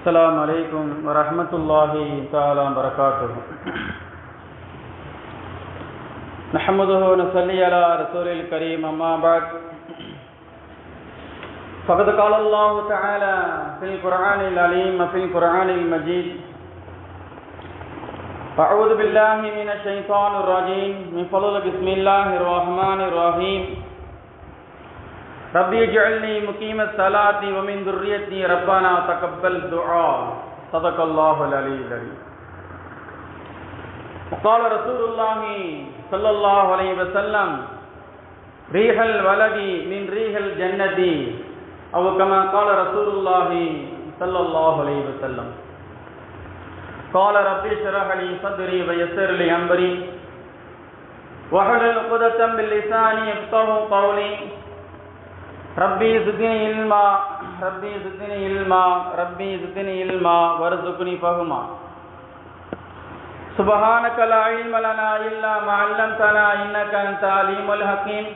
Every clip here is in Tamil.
السلام عليكم ورحمة الله تعالى وبركاته. نحمده ونصلي على رسول الكريم أما بعد فقد قال الله تعالى في القرآن العليم وفي القرآن المجيد: أعوذ بالله من الشيطان الرجيم من فضل بسم الله الرحمن الرحيم ربي اجعلني مقيم الصلاة ومن ذريتي ربنا تقبل دعاء. صدق الله العلي العظيم. وقال رسول الله صلى الله عليه وسلم: ريح الولد من ريح الجنة، أو كما قال رسول الله صلى الله عليه وسلم. قال ربي اشرح لي صدري ويسر لي أمري واحلل عقدة من لساني يفقهوا قولي. ربي زدني علما ربي زدني علما ربي زدني علما وارزقني فهما. سبحانك لا علم لنا إلا ما علمتنا إنك أنت العليم الحكيم.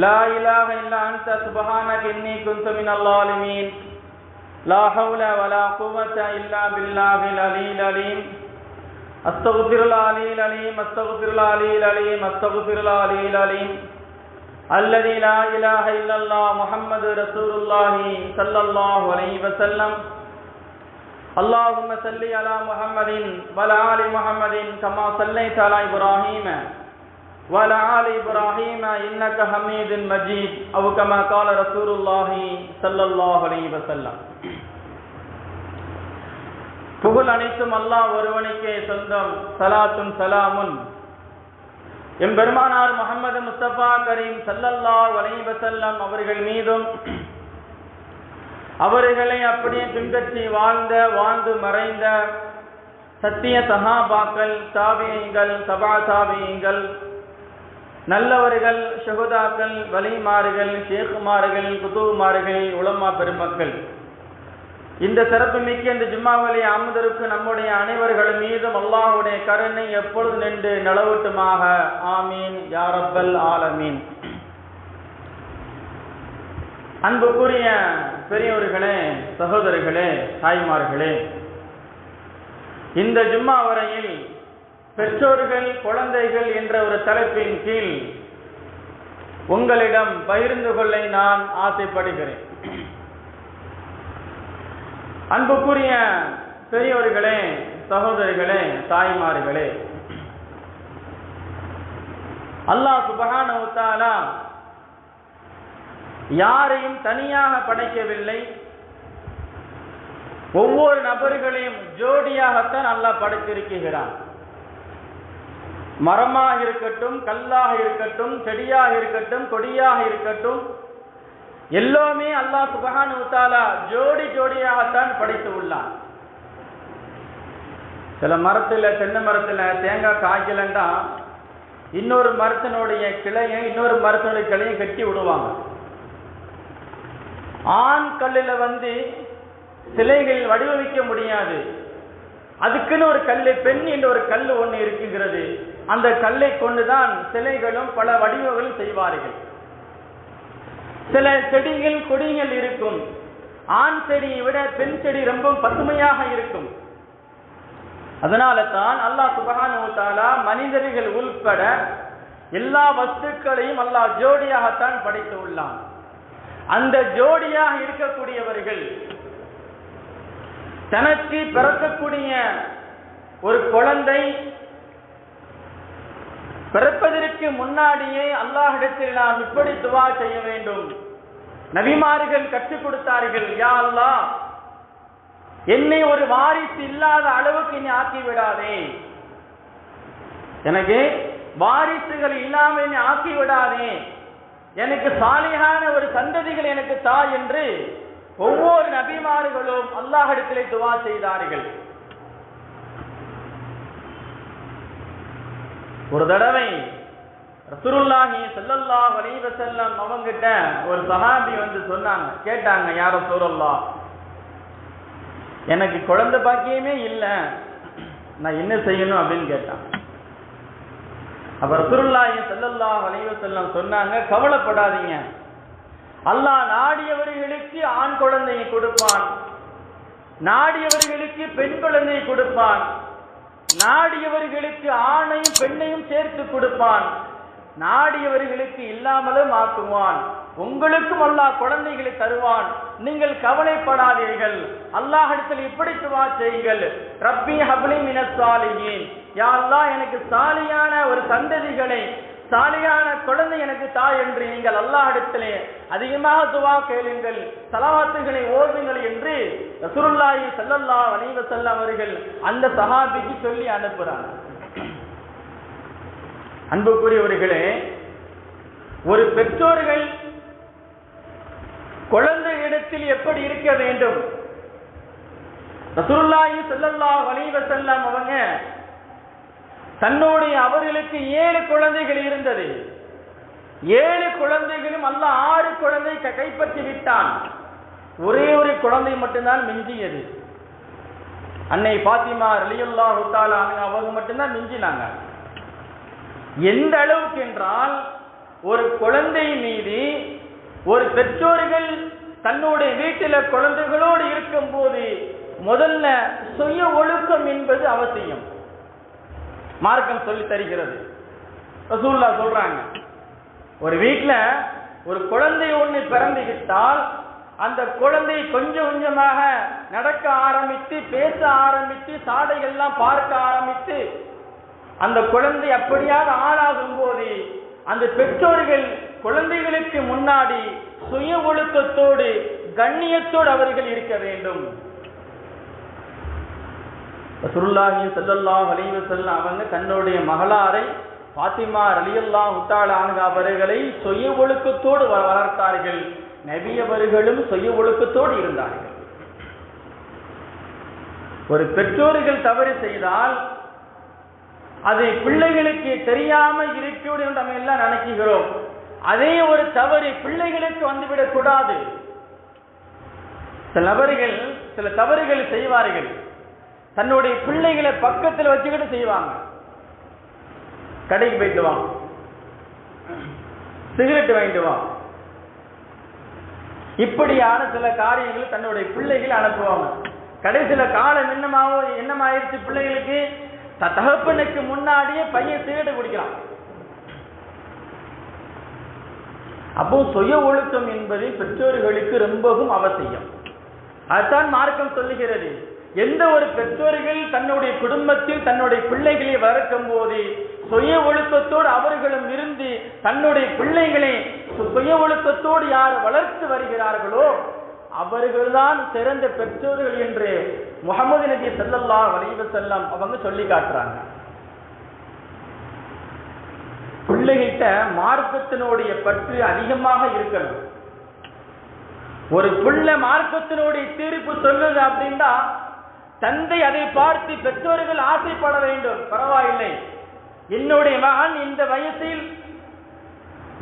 لا إله إلا أنت سبحانك إني كنت من الظالمين. لا حول ولا قوة إلا بالله العلي العليم. أستغفر الله العلي العليم أستغفر الله العلي العليم أستغفر الله العلي العليم الذي لا إله إلا الله محمد رسول الله صلى الله عليه وسلم. اللهم صل على محمد وعلى آل محمد كما صليت على إبراهيم وعلى آل إبراهيم إنك حميد مجيد، أو كما قال رسول الله صلى الله عليه وسلم. புகழ் அனைத்தும் அல்லாஹ் ஒருவனுக்கே சொந்தம். சலாத்தும் சலாமுன் எம்பெருமானார் முஹம்மது முஸ்தபா கரீம் ஸல்லல்லாஹு அலைஹி வஸல்லம் அவர்கள் மீதும், அவர்களை அப்படியே பின்பற்றி வாழ்ந்து மறைந்த சத்திய சஹாபாக்கள், தாபியீன்கள், தபா தாபியீன்கள், நல்லவர்கள், ஷுஹதாக்கள், வலிமார்கள், ஷேக்குமார்கள், குதுமார்கள், உலமா பெருமக்கள், இந்த சிறப்பு மிக்க இந்த ஜும்மாவிலே அமர்ந்திருக்கு நம்முடைய அனைவர்கள் மீதும் அல்லாஹ்வுடைய கருணை எப்பொழுது நின்று நிலவட்டுமாக. ஆமீன் யா ரப்பல் ஆலமீன். அன்புக்குரிய பெரியவர்களே, சகோதரர்களே, தாய்மார்களே, இந்த ஜும்மா வரையில் பெற்றோர்கள் குழந்தைகள் என்ற ஒரு தலைப்பின் கீழ் உங்களிடம் பகிர்ந்து கொள்ள நான் ஆசைப்படுகிறேன். அன்புக்குரிய பெரியவர்களே, சகோதரிகளே, தாய்மார்களே, அல்லாஹ் சுப்ஹானஹு வ தஆலா யாரையும் தனியாக படைக்கவில்லை. ஒவ்வொரு நபர்களையும் ஜோடியாகத்தான் அல்லாஹ் படைத்திருக்கிறான். மரமாக இருக்கட்டும், கல்லாக இருக்கட்டும், செடியாக இருக்கட்டும், கொடியாக இருக்கட்டும், எல்லாமே அல்லாஹ் சுப்ஹானஹு வ தஆலா ஜோடி ஜோடியாகத்தான் படைத்து உள்ளான். சில மரத்துல, தென்னை மரத்துல தேங்காய் காய்க்கலண்டா இன்னொரு மரத்தினுடைய கிளையை இன்னொரு மரத்தினுடைய கிளையை கட்டி விடுவாங்க. ஆண் கல்லில் சிலைகள் வடிவமைக்க முடியாது. அதுக்குன்னு ஒரு கல், பெண் என்ற ஒரு கல் ஒன்று இருக்குங்கிறது. அந்த கல்லை கொண்டுதான் சிலைகளும் பல வடிவங்களும் செய்வார்கள். சில செடிகள், கொடிகள் இருக்கும். ஆண் செடியை விட பெண் செடி ரொம்ப பசுமையாக இருக்கும். அதனால தான் அல்லாஹ் சுப்ஹானஹு வ தஆலா மனிதர்கள் உள்பட எல்லா வஸ்துக்களையும் அல்லாஹ் ஜோடியாகத்தான் படைத்து உள்ளான். அந்த ஜோடியாக இருக்கக்கூடியவர்கள் தனக்கு பிறக்கக்கூடிய ஒரு குழந்தை பிறப்பதற்கு முன்னாடியே அல்லாஹ்விடத்தில் நாம் இப்படி துஆ செய்ய வேண்டும். நபிமார்கள் கற்றுக் கொடுத்தார்கள், யா அல்லாஹ், என்னை ஒரு வாரிசு இல்லாத அளவுக்கு நீ ஆக்கி விடாதே, எனக்கு வாரிசுகள் இல்லாமல் என்னை ஆக்கி விடாதே, எனக்கு சாலிஹான ஒரு சந்ததிகள் எனக்கு தா என்று ஒவ்வொரு நபிமார்களும் அல்லாஹ்விடத்தில் துஆ செய்தார்கள். ஒரு தடவை ரசூலுல்லாஹி ஸல்லல்லாஹு அலைஹி வஸல்லம் அவங்கிட்ட ஒரு சஹாபி சொன்னாங்க, கேட்டாங்க, யா ரசூலல்லாஹ், எனக்கு குழந்தை பாக்கியமே இல்லை, நான் என்ன செய்யணும் அப்படின்னு கேட்டான். அப்ப ரசூலுல்லாஹி ஸல்லல்லாஹு அலைஹி வஸல்லம் சொன்னாங்க, கவலைப்படாதீங்க, அல்லாஹ் நாடியவர்களுக்கு ஆண் குழந்தையை கொடுப்பான், நாடியவர்களுக்கு பெண் குழந்தை கொடுப்பான், நாடியவர்களுக்கு ஆணையும் பெண்ணையும் சேர்த்து கொடுப்பான், நாடியவர்களுக்கு இல்லாமலும் ஆக்குவான். உங்களுக்கும் அல்லாஹ் குழந்தைகளை தருவான், நீங்கள் கவலைப்படாதீர்கள். அல்லாஹ்விடத்தில் இப்படி துஆ செய்யுங்கள், ரப்பி ஹப்லி மினஸ் சாலிஹீன், யா அல்லாஹ் எனக்கு சாலியான ஒரு சந்ததிகளை, சாலியான குழந்தை எனக்கு தா என்று நீங்கள் அல்லாஹ்விடத்திலே அதிகமாக துஆ கேளுங்கள், ஸலவாத்துகளை ஓதுங்கள் என்று ரசூலுல்லாஹி ஸல்லல்லாஹு அலைஹி வஸல்லம் அவர்கள் அந்த சஹாபிக்கு சொல்லி அனுப்புறாங்க. அன்புக்குரியவர்களே, ஒரு பெற்றோர்கள் குழந்தை இடத்தில் எப்படி இருக்க வேண்டும்? ரசூலுல்லாஹி ஸல்லல்லாஹு அலைஹி வஸல்லம் அவங்க தன்னுடைய அவர்களுக்கு 7 குழந்தைகள் இருந்தது. 7 குழந்தைகளும் அல்லாஹ் 6 குழந்தை கைப்பற்றி விட்டான். ஒரே ஒரு குழந்தை மட்டும்தான் மிஞ்சியது. அன்னை பாத்திமா ரலியல்லாஹு தஆலா அன்ஹா அவங்க மட்டும்தான் மிஞ்சினாங்க. எந்த அளவுக்கு என்றால், ஒரு குழந்தை மீது ஒரு பெற்றோர்கள் தன்னுடைய வீட்டில் குழந்தைகளோடு இருக்கும் போது முதல்ல சுய ஒழுக்கம் என்பது அவசியம். மார்க்கம் சொல்லி தருகிறது. ரசூலுல்லாஹ் சொல்றாங்க, ஒரு வீட்டில் ஒரு குழந்தை ஒன்று பிறந்து விட்டால் அந்த குழந்தை கொஞ்சம் கொஞ்சமாக நடக்க ஆரம்பித்து, பேச ஆரம்பித்து, சாடைகள்லாம் பார்க்க ஆரம்பித்து, அந்த குழந்தை அப்படியாக ஆளாகும் போது அந்த பெற்றோர்கள் குழந்தைகளுக்கு முன்னாடி சுய ஒழுக்கத்தோடு கண்ணியத்தோடு அவர்கள் இருக்க வேண்டும். ரசூலுல்லாஹி ஸல்லல்லாஹு அலைஹி வஸல்லம் அவங்க தன்னுடைய மகளாரை பாத்திமா ரலியல்லாஹு தஆலா அன்ஹா அவர்களை சுய ஒழுக்கத்தோடு வளர்த்தார்கள். நபி அவர்களும் சுய ஒழுக்கத்தோடு இருந்தார்கள். ஒரு பெற்றோர்கள் தவறு செய்தால் அதை பிள்ளைகளுக்கு தெரியாமல் இருக்கிறது என்று நம்ம எல்லாம் நினைக்கிறோம். அதே ஒரு தவறு பிள்ளைகளுக்கு வந்துவிடக் கூடாது. சில நபர்கள் சில தவறுகள் செய்வார்கள், தன்னுடைய பிள்ளைகளை பக்கத்தில் வச்சுக்கிட்டு செய்வாங்க. கடைக்கு போயிட்டு வா, சிகரெட் வாங்கிட்டு வா, இப்படியான சில காரியங்கள் தன்னுடைய பிள்ளைகள் அனுப்புவாங்க. கடைசியில் காலம் என்னமாயிருச்சு, பிள்ளைகளுக்கு தகப்பனுக்கு முன்னாடியே பையன் சிகரெட் குடிக்கிறான். அப்போ சுய ஒழுக்கம் என்பது பெற்றோர்களுக்கு ரொம்பவும் அவசியம். அதுதான் மார்க்கம் சொல்லுகிறது. எந்த ஒரு பெற்றோர்கள் தன்னுடைய குடும்பத்தில் தன்னுடைய பிள்ளைகளை வளர்க்கும் போது சுய ஒழுக்கத்தோடு அவர்களும் இருந்து தன்னுடைய பிள்ளைகளை சுய ஒழுக்கத்தோடு யார் வளர்த்து வருகிறார்களோ அவர்கள்தான் சிறந்த பெற்றோர்கள் என்று முஹம்மது நபி ஸல்லல்லாஹு அலைஹி வஸல்லம் அவங்க சொல்லி காட்டுறாங்க. பிள்ளைகிட்ட மார்க்கத்தினுடைய பற்று அதிகமாக இருக்கணும். ஒரு பிள்ளை மார்க்கத்தினுடைய தீர்ப்பு சொல்லுது அப்படின்னா தந்தை அதை பார்த்து பெற்றோர்கள் ஆசைப்பட வேண்டும். பரவாயில்லை, என்னுடைய மகன் இந்த வயசில்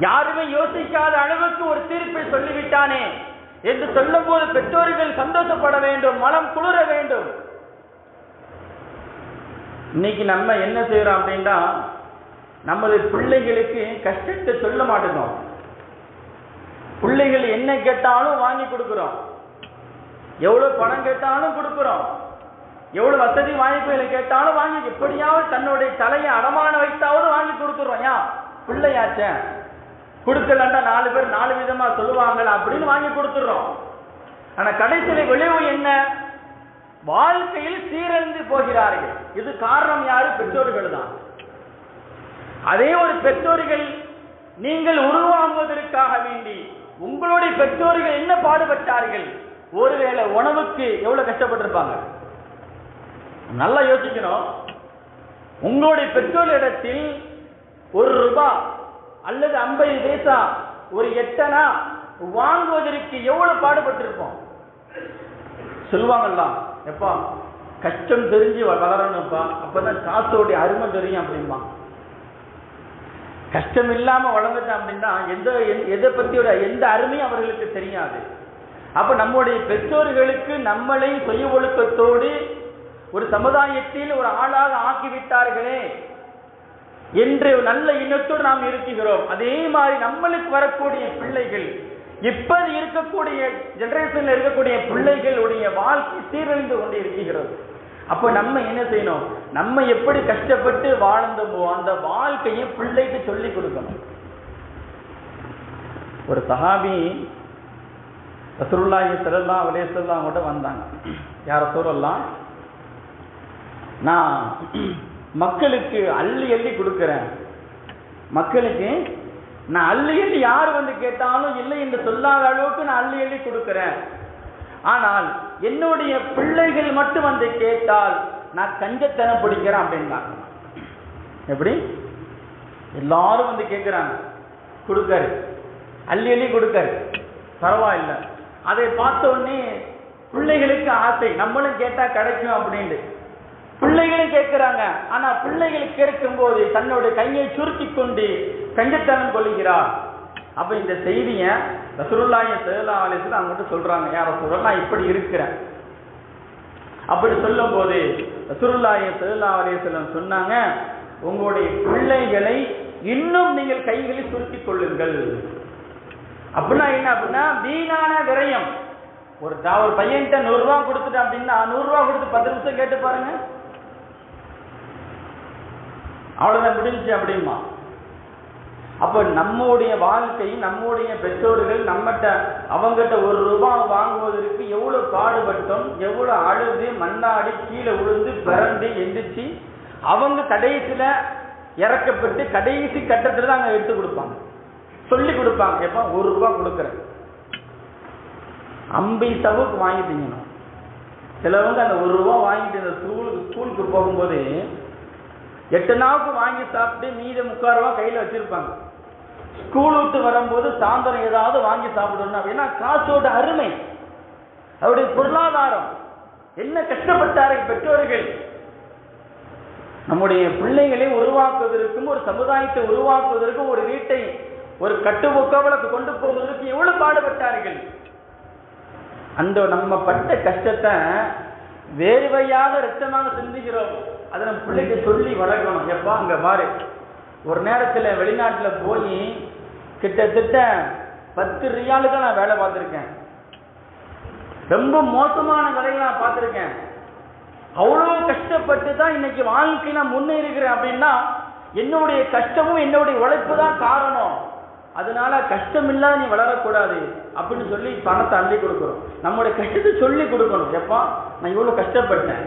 யாருமே யோசிக்காத அளவுக்கு ஒரு தீர்ப்பை சொல்லிவிட்டானே என்று சொல்லும் போது பெற்றோர்கள் சந்தோஷப்பட வேண்டும், மனம் குளிர வேண்டும். இன்னைக்கு நம்ம என்ன செய்யறோம் அப்படின்னா, நமது பிள்ளைகளுக்கு கஷ்டத்தை சொல்ல மாட்டோம். பிள்ளைகள் என்ன கேட்டாலும் வாங்கி கொடுக்கிறோம், எவ்வளவு பணம் கேட்டாலும் கொடுக்கிறோம், எவ்வளவு வசதி வாய்ப்புகளை கேட்டாலும் வாங்கி, எப்படியாவது தன்னுடைய தலையை அடமான வைத்தாவது வாங்கி கொடுத்துறோம். ஏன் பிள்ளையாச்ச கொடுக்கலண்டா 4 பேர் 4 விதமா சொல்லுவாங்க அப்படின்னு வாங்கி கொடுத்துடுறோம். ஆனா கடைசியில விளைவு என்ன? வாழ்க்கையில் சீரழிந்து போகிறார்கள். இது காரணம் யாரு? பெற்றோர்கள் தான். அதே ஒரு பெற்றோர்கள் நீங்கள் உருவாகுவதற்காக வேண்டி உங்களுடைய பெற்றோர்கள் என்ன பாடுபட்டார்கள்? ஒருவேளை உணவுக்கு எவ்வளவு கஷ்டப்பட்டிருப்பாங்க. நல்லா யோசிக்கணும். உங்களுடைய பெற்றோரிடத்தில் 1 ரூபாய் அல்லது 50 பைசா, ஒரு 8 அணா வாங்குவதற்கு எவ்வளவு பாடுபட்டிருப்போம். சொல்லுவாங்கல்ல, எப்பா கஷ்டம் தெரிஞ்சு வளரணும்ப்பா, அப்பதான் காசோடைய அருமை தெரியும் அப்படின்பா. கஷ்டம் இல்லாம வளர்ந்துட்டான் அப்படின்னா எதை பத்தியோட எந்த அருமையும் அவர்களுக்கு தெரியாது. அப்ப நம்முடைய பெற்றோர்களுக்கு நம்மளை சுய ஒழுக்கத்தோடு ஒரு சமுதாயத்தில் ஒரு ஆளாக ஆக்கிவிட்டார்களே என்று நல்ல எண்ணத்தோடு நாம் இருக்கிறோம். அதே மாதிரி நம்மளுக்கு வரக்கூடிய பிள்ளைகள் இப்ப இருக்கக்கூடிய ஜெனரேஷன்ல இருக்கக்கூடிய பிள்ளைகளுடைய வாழ்க்கை சீரழிந்து கொண்டு இருக்கிறது. அப்ப நம்ம என்ன செய்யணும்? நம்ம எப்படி கஷ்டப்பட்டு வாழ்ந்தோமோ அந்த வாழ்க்கையை பிள்ளைக்கு சொல்லி கொடுக்கணும். ஒரு சஹாபி ரசூலுல்லாஹி ஸல்லல்லாஹு அலைஹி வஸல்லம் கிட்ட வந்தாங்க. யா ரசூலல்லாஹ், நான் மக்களுக்கு அள்ளி அள்ளி கொடுக்கிறேன், மக்களுக்கு நான் அள்ளி அள்ளி யார் வந்து கேட்டாலும் இல்லை என்று சொல்லாத அளவுக்கு நான் அள்ளி அள்ளி கொடுக்கிறேன். ஆனால் என்னுடைய பிள்ளைகள் மட்டும் வந்து கேட்டால் நான் கஞ்சத்தனம் பிடிக்கிறேன் அப்படின்னாங்க. எப்படி? எல்லாரும் வந்து கேட்கிறாங்க, கொடுக்காரு, அள்ளி அள்ளி கொடுக்காரு, பரவாயில்லை. அதை பார்த்த உடனே பிள்ளைகளுக்கு ஆசை, நம்மளும் கேட்டா கிடைக்கும் அப்படின்ட்டு பிள்ளைகளும் கேட்கிறாங்க. ஆனா பிள்ளைகள் கேட்கும் போது தன்னுடைய கையை சுருக்கி கொண்டு கஞ்சத்தனம் கொள்கிறார். அப்ப இந்த செய்திய ரசூலுல்லாஹி ஸல்லல்லாஹு அலைஹி வஸல்லம் அவங்க சொல்றாங்க, யா ரசூலல்லாஹ், நான் இப்படி இருக்கிறேன். அப்படி சொல்லும் போது ரசூலுல்லாஹி ஸல்லல்லாஹு அலைஹி வஸல்லம் சொன்னாங்க, உங்களுடைய பிள்ளைகளை இன்னும் நீங்கள் கைகளை சுருக்கிக் கொள்ளுங்கள். அப்படின்னா என்ன? அப்படின்னா வீணான விரயம். ஒரு பையன்கிட்ட 100 ரூபாய் கொடுத்துட்டு அப்படின்னா 100 ரூபாய் கொடுத்து 10 நிமிஷம் கேட்டு பாருங்க, அவ்வளவுதான் முடிஞ்சு அப்படிமா. அப்ப நம்முடைய வாழ்க்கை, நம்முடைய பெற்றோர்கள் நம்மகிட்ட அவங்ககிட்ட 1 ரூபாய் வாங்குவதற்கு எவ்வளவு பாடுபட்டோம், எவ்வளவு அழுது மண்ணாடி கீழே விழுந்து பிறண்டு எந்திரிச்சு அவங்க கடைசியில இறக்கப்பட்டு கடைசி கட்டத்துல தான் அங்க எடுத்து கொடுப்பாங்க, சொல்லி கொடுப்பாங்க. எப்ப 1 ரூபாய் கொடுக்குறேன், 50 சவுக்கு வாங்கிட்டீங்க. சிலவங்க அந்த 1 ரூபாய் வாங்கிட்டு இந்த ஸ்கூலுக்கு போகும்போது 8 நாவுக்கு வாங்கி சாப்பிட்டு மீது 3/4 ரூபாய் கையில வச்சிருப்பாங்க. ஸ்கூல் விட்டு வரும்போது சாயந்தரம் ஏதாவது வாங்கி சாப்பிடணும் அப்படின்னா காசோட அருமை, அவருடைய பொருளாதாரம் என்ன கஷ்டப்பட்டார்கள் பெற்றோர்கள். நம்முடைய பிள்ளைகளை உருவாக்குவதற்கும் ஒரு சமுதாயத்தை உருவாக்குவதற்கும் ஒரு வீட்டை ஒரு கட்டுக்கோவலுக்கு கொண்டு போவதற்கு எவ்வளவு பாடுபட்டார்கள். அந்த நம்ம பட்ட கஷ்டத்தை வேர்வையாக ரத்தமாக சிந்துகிறோம். அதை நம்ம பிள்ளைக்கு சொல்லி வளர்க்கணும். எப்பா அங்க பாரு, ஒரு நேரத்தில் வெளிநாட்டில் போய் கிட்டத்தட்ட 10 ரியாலுக்கு நான் வேலை பார்த்துருக்கேன். ரொம்ப மோசமான வேலையை நான் பார்த்துருக்கேன். அவ்வளோ கஷ்டப்பட்டு தான் இன்னைக்கு வாழ்க்கை நான் முன்னேறுகிறேன் அப்படின்னா என்னுடைய கஷ்டமும் என்னுடைய உழைப்பு தான் காரணம். அதனால கஷ்டம் இல்லாத நீ வளரக்கூடாது அப்படின்னு சொல்லி பணத்தை அள்ளி கொடுக்குறோம். நம்மளுடைய கஷ்டத்தை சொல்லி கொடுக்கணும். எப்பா நான் இவ்வளவு கஷ்டப்பட்டேன்,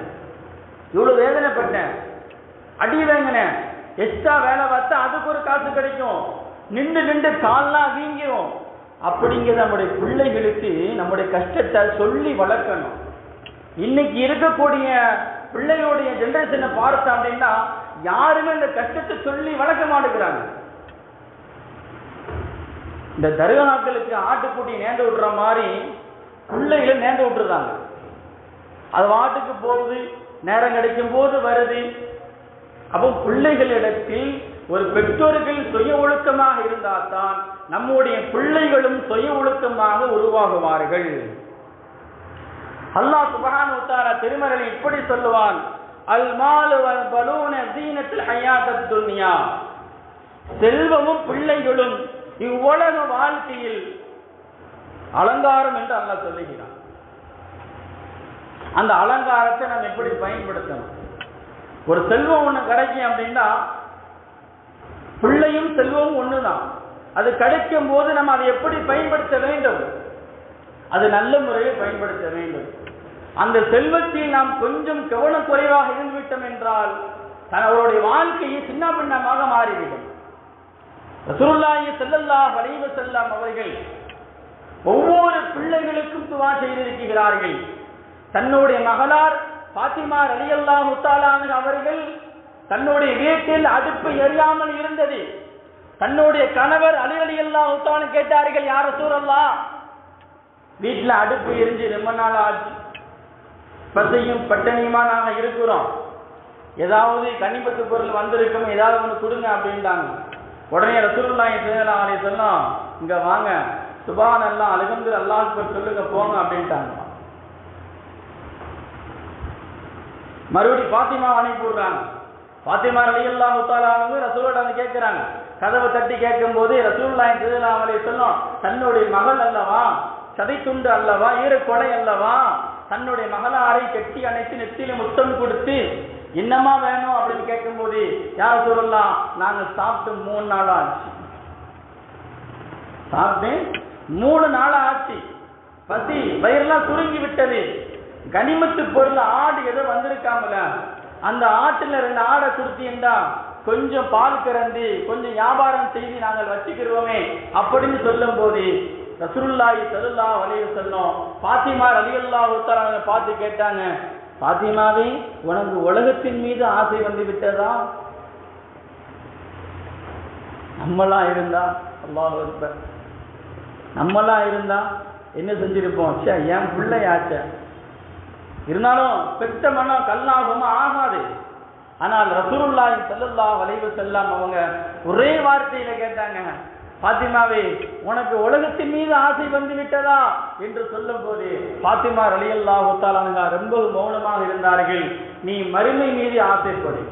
இவ்வளவு வேதனைப்பட்டேன், அடி வாங்கினேன், எக்ஸ்ட்ரா வேலை பார்த்தா அதுக்கு ஒரு காசு கிடைக்கும், நின்று நின்று கால்லாம் வீங்கிரும். அப்படிங்கிற நம்முடைய பிள்ளைகளுக்கு நம்முடைய கஷ்டத்தை சொல்லி வளர்க்கணும். இன்னைக்கு இருக்கக்கூடிய பிள்ளைகளுடைய ஜெனரேஷனை பார்த்தோம் அப்படின்னா யாருமே இந்த கஷ்டத்தை சொல்லி வளர்க்க மாட்டேங்கிறாங்க. இந்த தர்காக்களுக்கு ஆட்டுக்குட்டி நேர்ந்து விடுற மாதிரி பிள்ளைகளை நேர்ந்து விட்டுருந்தாங்க. அது வாட்டுக்கு போகுது, நேரம் கிடைக்கும் போது வருது. அப்போ பிள்ளைகளிடத்தில் ஒரு பெற்றோர்கள் சுய ஒழுக்கமாக இருந்தால்தான் நம்முடைய பிள்ளைகளும் சுய ஒழுக்கமாக உருவாகுவார்கள். அல்லாஹ் சுப்ஹானஹு வ தஆலா திருமறையில் இப்படி சொல்லுவான், அல் மாலு வல் பலூன ஸீனத்துல் ஹயாத்தத் துன்யா. செல்வமும் பிள்ளைகளும் இவ்வுலக வாழ்க்கையில் அலங்காரம் என்று அல்லாஹ் சொல்லுகிறான். அந்த அலங்காரத்தை நம்ம எப்படி பயன்படுத்தணும்? ஒரு செல்வம் ஒண்ணு கிடைக்கும் அப்படின்னா பிள்ளையும் செல்வமும் ஒண்ணுதான். அது கிடைக்கும் போது நம்ம அதை எப்படி பயன்படுத்த வேண்டும்? அது நல்ல முறையில் பயன்படுத்த வேண்டும். அந்த செல்வத்தில் நாம் கொஞ்சம் கவனக்குறைவாக இருந்துவிட்டோம் என்றால் அவருடைய வாழ்க்கையை சின்ன பின்னமாக மாறிவிடும். ரசூலுல்லாஹி ஸல்லல்லாஹு அலைஹி வஸல்லம் அவர்கள் ஒவ்வொரு பிள்ளைகளுக்கும் துஆ செய்திருக்கிறார்கள். தன்னுடைய மகளார் பாத்திமா ரலியல்லாஹு தஆலா அவர்கள் தன்னுடைய வீட்டில் அடுப்பு எரியாமல் இருந்தது. தன்னுடைய கணவர் அலி ரலியல்லாஹு தஆலா கேட்டார்கள், யா ரசூலல்லாஹ், வீட்டில் அடுப்பு எரிஞ்சு ரொம்ப நாள் ஆச்சு, பசியும் பட்டணியுமா நாங்கள் இருக்கிறோம், ஏதாவது கனிமத்து பொருள் வந்திருக்கும், ஏதாவது ஒன்று கொடுங்க அப்படின்ட்டாங்க. உடனே ரசூலுல்லாஹி ஸல்லல்லாஹு அலைஹி வஸல்லம், இங்க வாங்க, சுப்ஹானல்லாஹ் அல்ஹம்துலில்லாஹ் அல்லாஹ் அக்பர் சொல்லுங்க போங்க அப்படின்ட்டாங்க. மறுபடி பாத்திமா அனுப்பி விடுறாங்க. பாத்திமா ரலியல்லாஹு தஆலா அன்ஹா ரசூலோட வந்து கேட்கிறாங்க. கதவை தட்டி கேட்கும் போது ரசூலுல்லாஹி ஸல்லல்லாஹு அலைஹி வஸல்லம் தன்னுடைய மகள் அல்லவா, சதைத்துண்டு அல்லவா, ஈரக்கொடை அல்லவா, தன்னுடைய மகளாரை கெட்டி அணைத்து நெத்தியில முத்தம் கொடுத்து என்னமா வேணும் அப்படின்னு கேட்கும் போது, யார் சொல்லலாம், நாங்க சாப்பிட்டு 3 நாள் ஆச்சு, சாப்பிட்டு 3 நாள் ஆச்சு, பசி வயிறெல்லாம் சுருங்கி விட்டது, கனிமத்து பொருள் ஆடு ஏதோ வந்திருக்காமல, அந்த ஆட்டுல 2 ஆடை கொடுத்தீங்கன்னா கொஞ்சம் பால் கறந்து கொஞ்சம் வியாபாரம் செய்து நாங்கள் வச்சுக்கிறோமே அப்படின்னு சொல்லும் போது ரசூலுல்லாஹி ஸல்லல்லாஹு அலைஹி வஸல்லம் பாத்திமா ரலியல்லாஹு தஆலா பார்த்து கேட்டாங்க, பாத்திமாவே உனக்கு உலகத்தின் மீது ஆசை வந்து விட்டதா? நம்மளாம் இருந்தா, அல்லாஹ் அக்பர், நம்மளாம் இருந்தா என்ன செஞ்சிருப்போம்? என் பிள்ளையாச்ச, இருந்தாலும் பெற்ற மனம் கல்லாகுமா ஆகாது. ஆனால் ரசூலுல்லாஹி ஸல்லல்லாஹு அலைஹி வஸல்லம் அவங்க ஒரே வார்த்தையில கேட்டாங்க, பாத்திமாவே உனக்கு உலகத்தின் மீது ஆசை வந்து விட்டதா என்று சொல்லும் போது பாத்திமா ரலியல்லாஹு தஆலா அன்ஹா ரொம்ப மௌனமாக இருந்தார்கள். நீ மறுமை மீது ஆசைப்படு.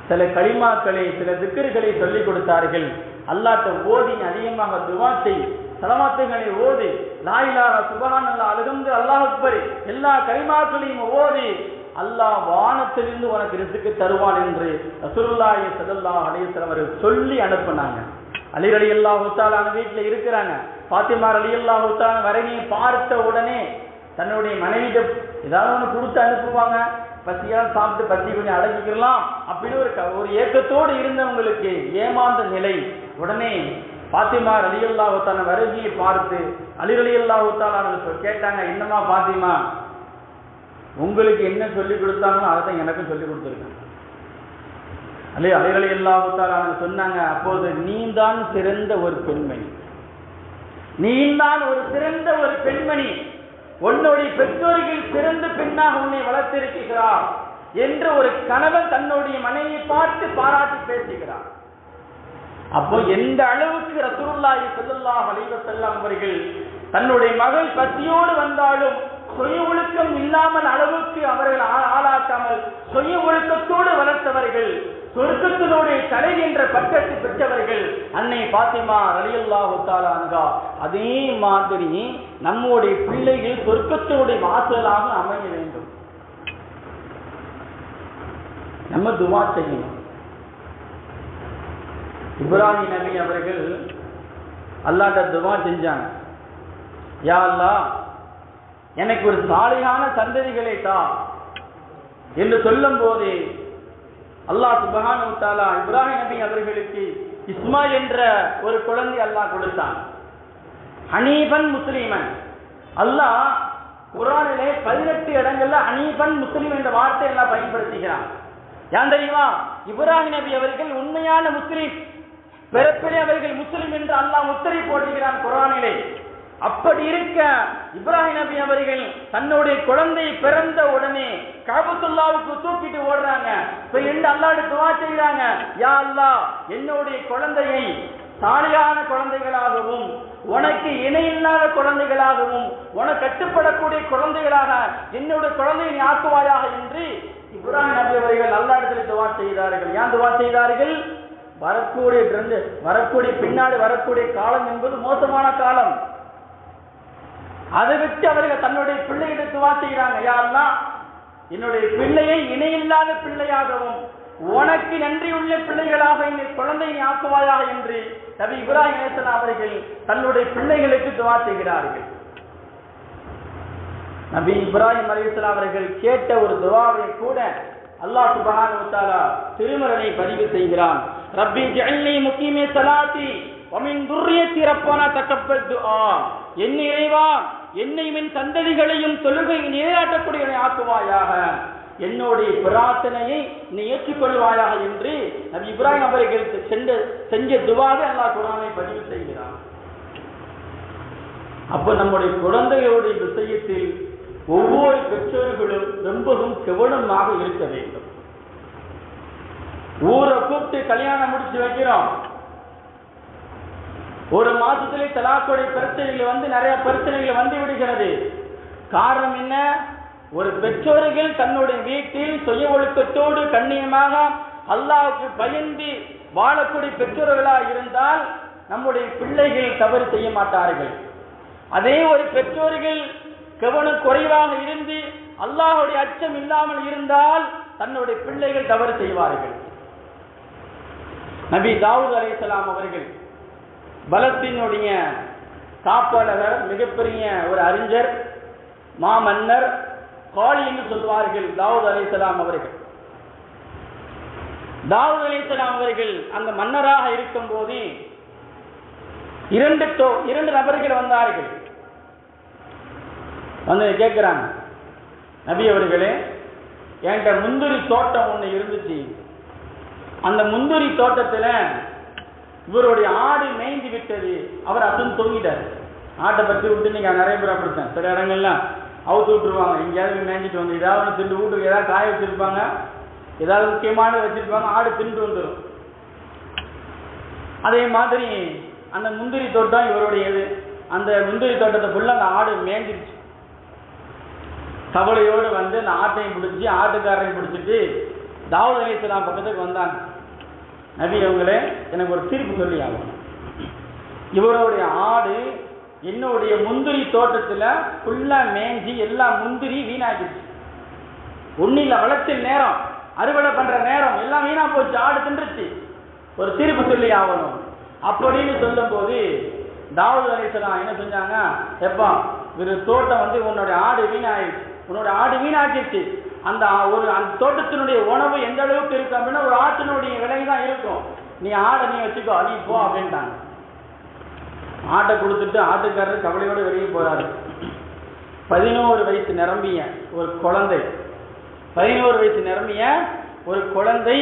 சில கலிமாக்களை சில திக்ர்களை சொல்லிக் கொடுத்தார்கள். அல்லாஹ்ட்ட ஓதி அதிகமாக துஆ செய், ஸலவாத்துகளை ஓதி, லா இலாஹா சுப்ஹானல்லாஹ் அல்ஹம்து அல்லாஹ் அக்பர் எல்லா கலிமாக்களையும் ஓதி அல்லாஹ் வானத்திலிருந்து உனக்கு ரிஸ்க் தருவான் என்று ரசூலுல்லாஹி ஸல்லல்லாஹு அலைஹி வஸல்லம் அவர்கள் சொல்லி அனுப்புனாங்க. அலி ரலியல்லாஹு தஆலா வீட்டில் இருக்கிறாங்க. பாத்திமா ரலியல்லாஹு தஆலா வரகையை பார்த்த உடனே தன்னுடைய மனைவியிடம் ஏதாவது ஒன்று கொடுத்து அனுப்புவாங்க. பசியால் சாப்பிட்டு பசி கொஞ்சம் அடக்கிக்கலாம் அப்படின்னு ஒரு ஏக்கத்தோடு இருந்தவங்களுக்கு ஏமாந்த நிலை. உடனே பாத்திமா ரலியல்லாஹு தஆலா வருகையை பார்த்து அலி ரலியல்லாஹு தஆலா கேட்டாங்க, என்னமா பாத்திமா, உங்களுக்கு என்ன சொல்லி கொடுத்தாங்களோ அதை தான் எனக்கும் சொல்லி கொடுத்துருக்காங்க. அலி ரலியல்லாஹு தஆலா சொன்னாங்க, அப்போது நீதான் சிறந்த ஒரு பெண்மணி, நீதான் ஒரு சிறந்த ஒரு பெண்மணி, உன்னுடைய பெற்றோர்கள் சிறந்த பெண்ணாக உன்னை வளர்த்திருக்கிறார் என்று ஒரு கணவன் தன்னுடைய மனைவியை பார்த்து பாராட்டி பேசுகிறார். அப்போ எந்த அளவுக்கு ரசூலுல்லாஹி ஸல்லல்லாஹு அலைஹி வஸல்லம் அவர்கள் தன்னுடைய மகள் பசியோடு வந்தாலும் சுய ஒழுக்கம் இல்லாமல் அளவுக்கு அவர்கள் ஆளாக்காமல் சுய ஒழுக்கத்தோடு வளர்த்தவர்கள், சொர்க்கத்தினுடைய தலை என்ற பட்டத்தை பெற்றவர்கள் அன்னை பாத்திமா ரலியல்லாஹு தஆலா அன்ஹா. அதே மாதிரி நம்முடைய பிள்ளைகள் சொர்க்கத்தினுடைய வாசலாக அமைய வேண்டும். நம்ம துஆ செய்யணும். இப்ராஹிம் நபி அவர்கள் அல்லாஹ்ட்ட துஆ செஞ்சாங்க, யா அல்லாஹ் எனக்கு ஒரு சாலிகான சந்ததிகளை தா என்று சொல்லும் போது அல்லாஹ் சுப்ஹானஹு வ தஆலா இப்ராஹிம் நபி அவர்களுக்கு இஸ்மாயில் என்ற ஒரு குழந்தை அல்லாஹ் கொடுத்தான். ஹனீபன் முஸ்லிமன். அல்லாஹ் குர்ஆனிலே 18 இடங்கள்ல ஹனீபன் முஸ்லிம் என்ற வார்த்தை எல்லாம் பயன்படுத்துகிறான். ஏன் தெரியுமா? இப்ராஹிம் நபி அவர்கள் உண்மையான முஸ்லிம், பிறப்பிலே அவர்கள் முஸ்லிம் என்று அல்லாஹ் முத்திரை போடுகிறான் குர்ஆனிலே. அப்படி இருக்க இப்ராஹிம் நபி அவர்கள் தன்னுடைய குழந்தை பிறந்த உடனே கஅபத்துல்லாஹ்வுக்கு தூக்கிட்டு ஓடுறாங்க. போய் அல்லாஹ்விடம் துஆ செய்றாங்க, யா அல்லாஹ் என்னுடைய குழந்தையை சாலியான குழந்தைகளாகவும் உனக்கு இணையில்லாத குழந்தைகளாகவும் உனக்கு கட்டுப்படக்கூடிய குழந்தைகளாக என்னுடைய குழந்தையை ஆக்குவாயாக என்று இப்ராஹிம் நபி அவர்கள் அல்லாஹ்விடத்தில் துஆ செய்தார்கள். ஏன் துஆ செய்தார்கள்? வரக்கூடிய பின்னாடி வரக்கூடிய காலம் என்பது மோசமான காலம். அதை வச்சு அவர்கள் தன்னுடைய பிள்ளையிடம் துஆ செய்கிறாங்க, யா அல்லாஹ் என்னுடைய பிள்ளையை இணையில்லாத பிள்ளையாகவும் உனக்கு நன்றியுள்ள பிள்ளைகளாக இந்த குழந்தையை ஆக்குவாயாக என்று நபி இப்ராஹிம் அலைஹிஸ்ஸலாம் அவர்கள் தன்னுடைய பிள்ளைகளுக்கு துஆ செய்கிறார்கள். நபி இப்ராஹிம் அலைஹிஸ்ஸலாம் அவர்கள் கேட்ட ஒரு துஆவை கூட அல்லாஹ் சுப்ஹானஹு வ தஆலா திருமறையை பதிவு செய்கிறான். ரப்பி ஜஅல்னி முகீமி ஸலாத்தி வ மின் துர்ரியத்தி ரப்பனா தகப்பல் துஆ. என் இறைவா என்னை என் சந்ததிகளையும் தொழுகையை நிறைவேற்றக்கூடியவனை ஆக்குவாயாக, என்னுடைய பிரார்த்தனையை நீ ஏற்றுக்கொள்வாயாக என்று நபி இப்ராஹிம் அவர்கள் செஞ்ச துஆவை அல்லாஹ் குர்ஆனை பதிவு செய்கிறான். அப்ப நம்முடைய குழந்தைகளுடைய விஷயத்தில் ஒவ்வொரு பெற்றோர்களும் ரொம்பவும் கவனமாக இருக்க வேண்டும். ஊரை கூப்பிட்டு கல்யாணம் முடிச்சு வைக்கிறோம், ஒரு மாசத்திலே தலாக்குடைய பிரச்சனைகள் நிறைய பிரச்சனைகள் வந்து விடுகிறது. காரணம் என்ன? ஒரு பெற்றோர்கள் தன்னுடைய வீட்டில் சுய ஒழுக்கத்தோடு கண்ணியமாக அல்லாஹ்வுக்கு பயந்து வாழக்கூடிய பெற்றோர்களாக இருந்தால் நம்முடைய பிள்ளைகள் தவறு செய்ய மாட்டார்கள். அதே ஒரு பெற்றோர்கள் கவனம் குறைவாக இருந்து அல்லாஹ்வுடைய அச்சம் இல்லாமல் இருந்தால் தன்னுடைய பிள்ளைகள் தவறு செய்வார்கள். நபி தாவூத் அலைஹிஸ்ஸலாம் அவர்கள் பலஸ்தீனுடைய காப்பாளர், மிகப்பெரிய ஒரு அறிஞர், மாமன்னர், காலி என்று சொல்வார்கள் தாவூத் அலைஹிஸ்ஸலாம் அவர்கள். தாவூத் அலைஹிஸ்ஸலாம் அவர்கள் அந்த மன்னராக இருக்கும் போது இரண்டு நபர்கள் வந்தார்கள். வந்து கேட்கிறாங்க, நபி அவர்களே, என்கிட்ட முந்திரி தோட்டம் ஒன்று இருந்துச்சு. அந்த முந்திரி தோட்டத்தில் இவருடைய ஆடு மேய்ந்து விட்டது. அவர் அசன் தூங்கிட்டார். ஆட்டை பற்றி விட்டு நீங்கள் நிறைய பேர் அப்படித்தான் சில இடங்கள்லாம் அவுத்து விட்டுருவாங்க. எங்கேயாவது மேய்ஞ்சிட்டு வந்து ஏதாவது திண்டு வீட்டுக்கு ஏதாவது காய வச்சிருப்பாங்க, ஏதாவது முக்கியமான வச்சிருப்பாங்க, ஆடு திண்டு வந்துடும். அதே மாதிரி அந்த முந்திரி தோட்டம் இவருடையது. அந்த முந்திரி தோட்டத்தை ஃபுல்லாக அந்த ஆடு மேய்ஞ்சிருச்சு. கவலையோடு வந்து அந்த ஆட்டையும் பிடிச்சி ஆட்டுக்காரரையும் பிடிச்சிட்டு தாவூத் அலைஹிஸ்ஸலாம் பக்கத்துக்கு வந்தாங்க. நபி அவங்களே, எனக்கு ஒரு தீர்ப்பு சொல்லி ஆகணும். இவருடைய ஆடு என்னுடைய முந்திரி தோட்டத்தில் ஃபுல்லாக மேய்ஞ்சி எல்லா முந்திரி வீணாகிடுச்சு. ஒன்னில் வளர்ச்சில் நேரம், அறுவடை பண்ணுற நேரம் எல்லாம் வீணா போச்சு, ஆடு தின்றுச்சு. ஒரு தீர்ப்பு சொல்லி ஆகணும் அப்படின்னு சொல்லும் போது தாவூத் அலைஹிஸ்ஸலாம் என்ன செஞ்சாங்க, எப்பா ஒரு தோட்டம் வந்து உன்னுடைய ஆடு வீணாயிடுச்சு, உன்னுடைய ஆடு வீணாக்கிடுச்சு. அந்த தோட்டத்தினுடைய உணவு எந்த அளவுக்கு இருக்கு அப்படின்னா ஒரு ஆட்டினுடைய விலை தான் இருக்கும். நீ ஆடை நீ வச்சுக்கோ, நீ போ அப்படின்ட்டாங்க. ஆட்டை கொடுத்துட்டு ஆட்டுக்காரர் கவலையோடு வெளியே போறாரு. 11 வயசு நிரம்பிய ஒரு குழந்தை, 11 வயசு நிரம்பிய ஒரு குழந்தை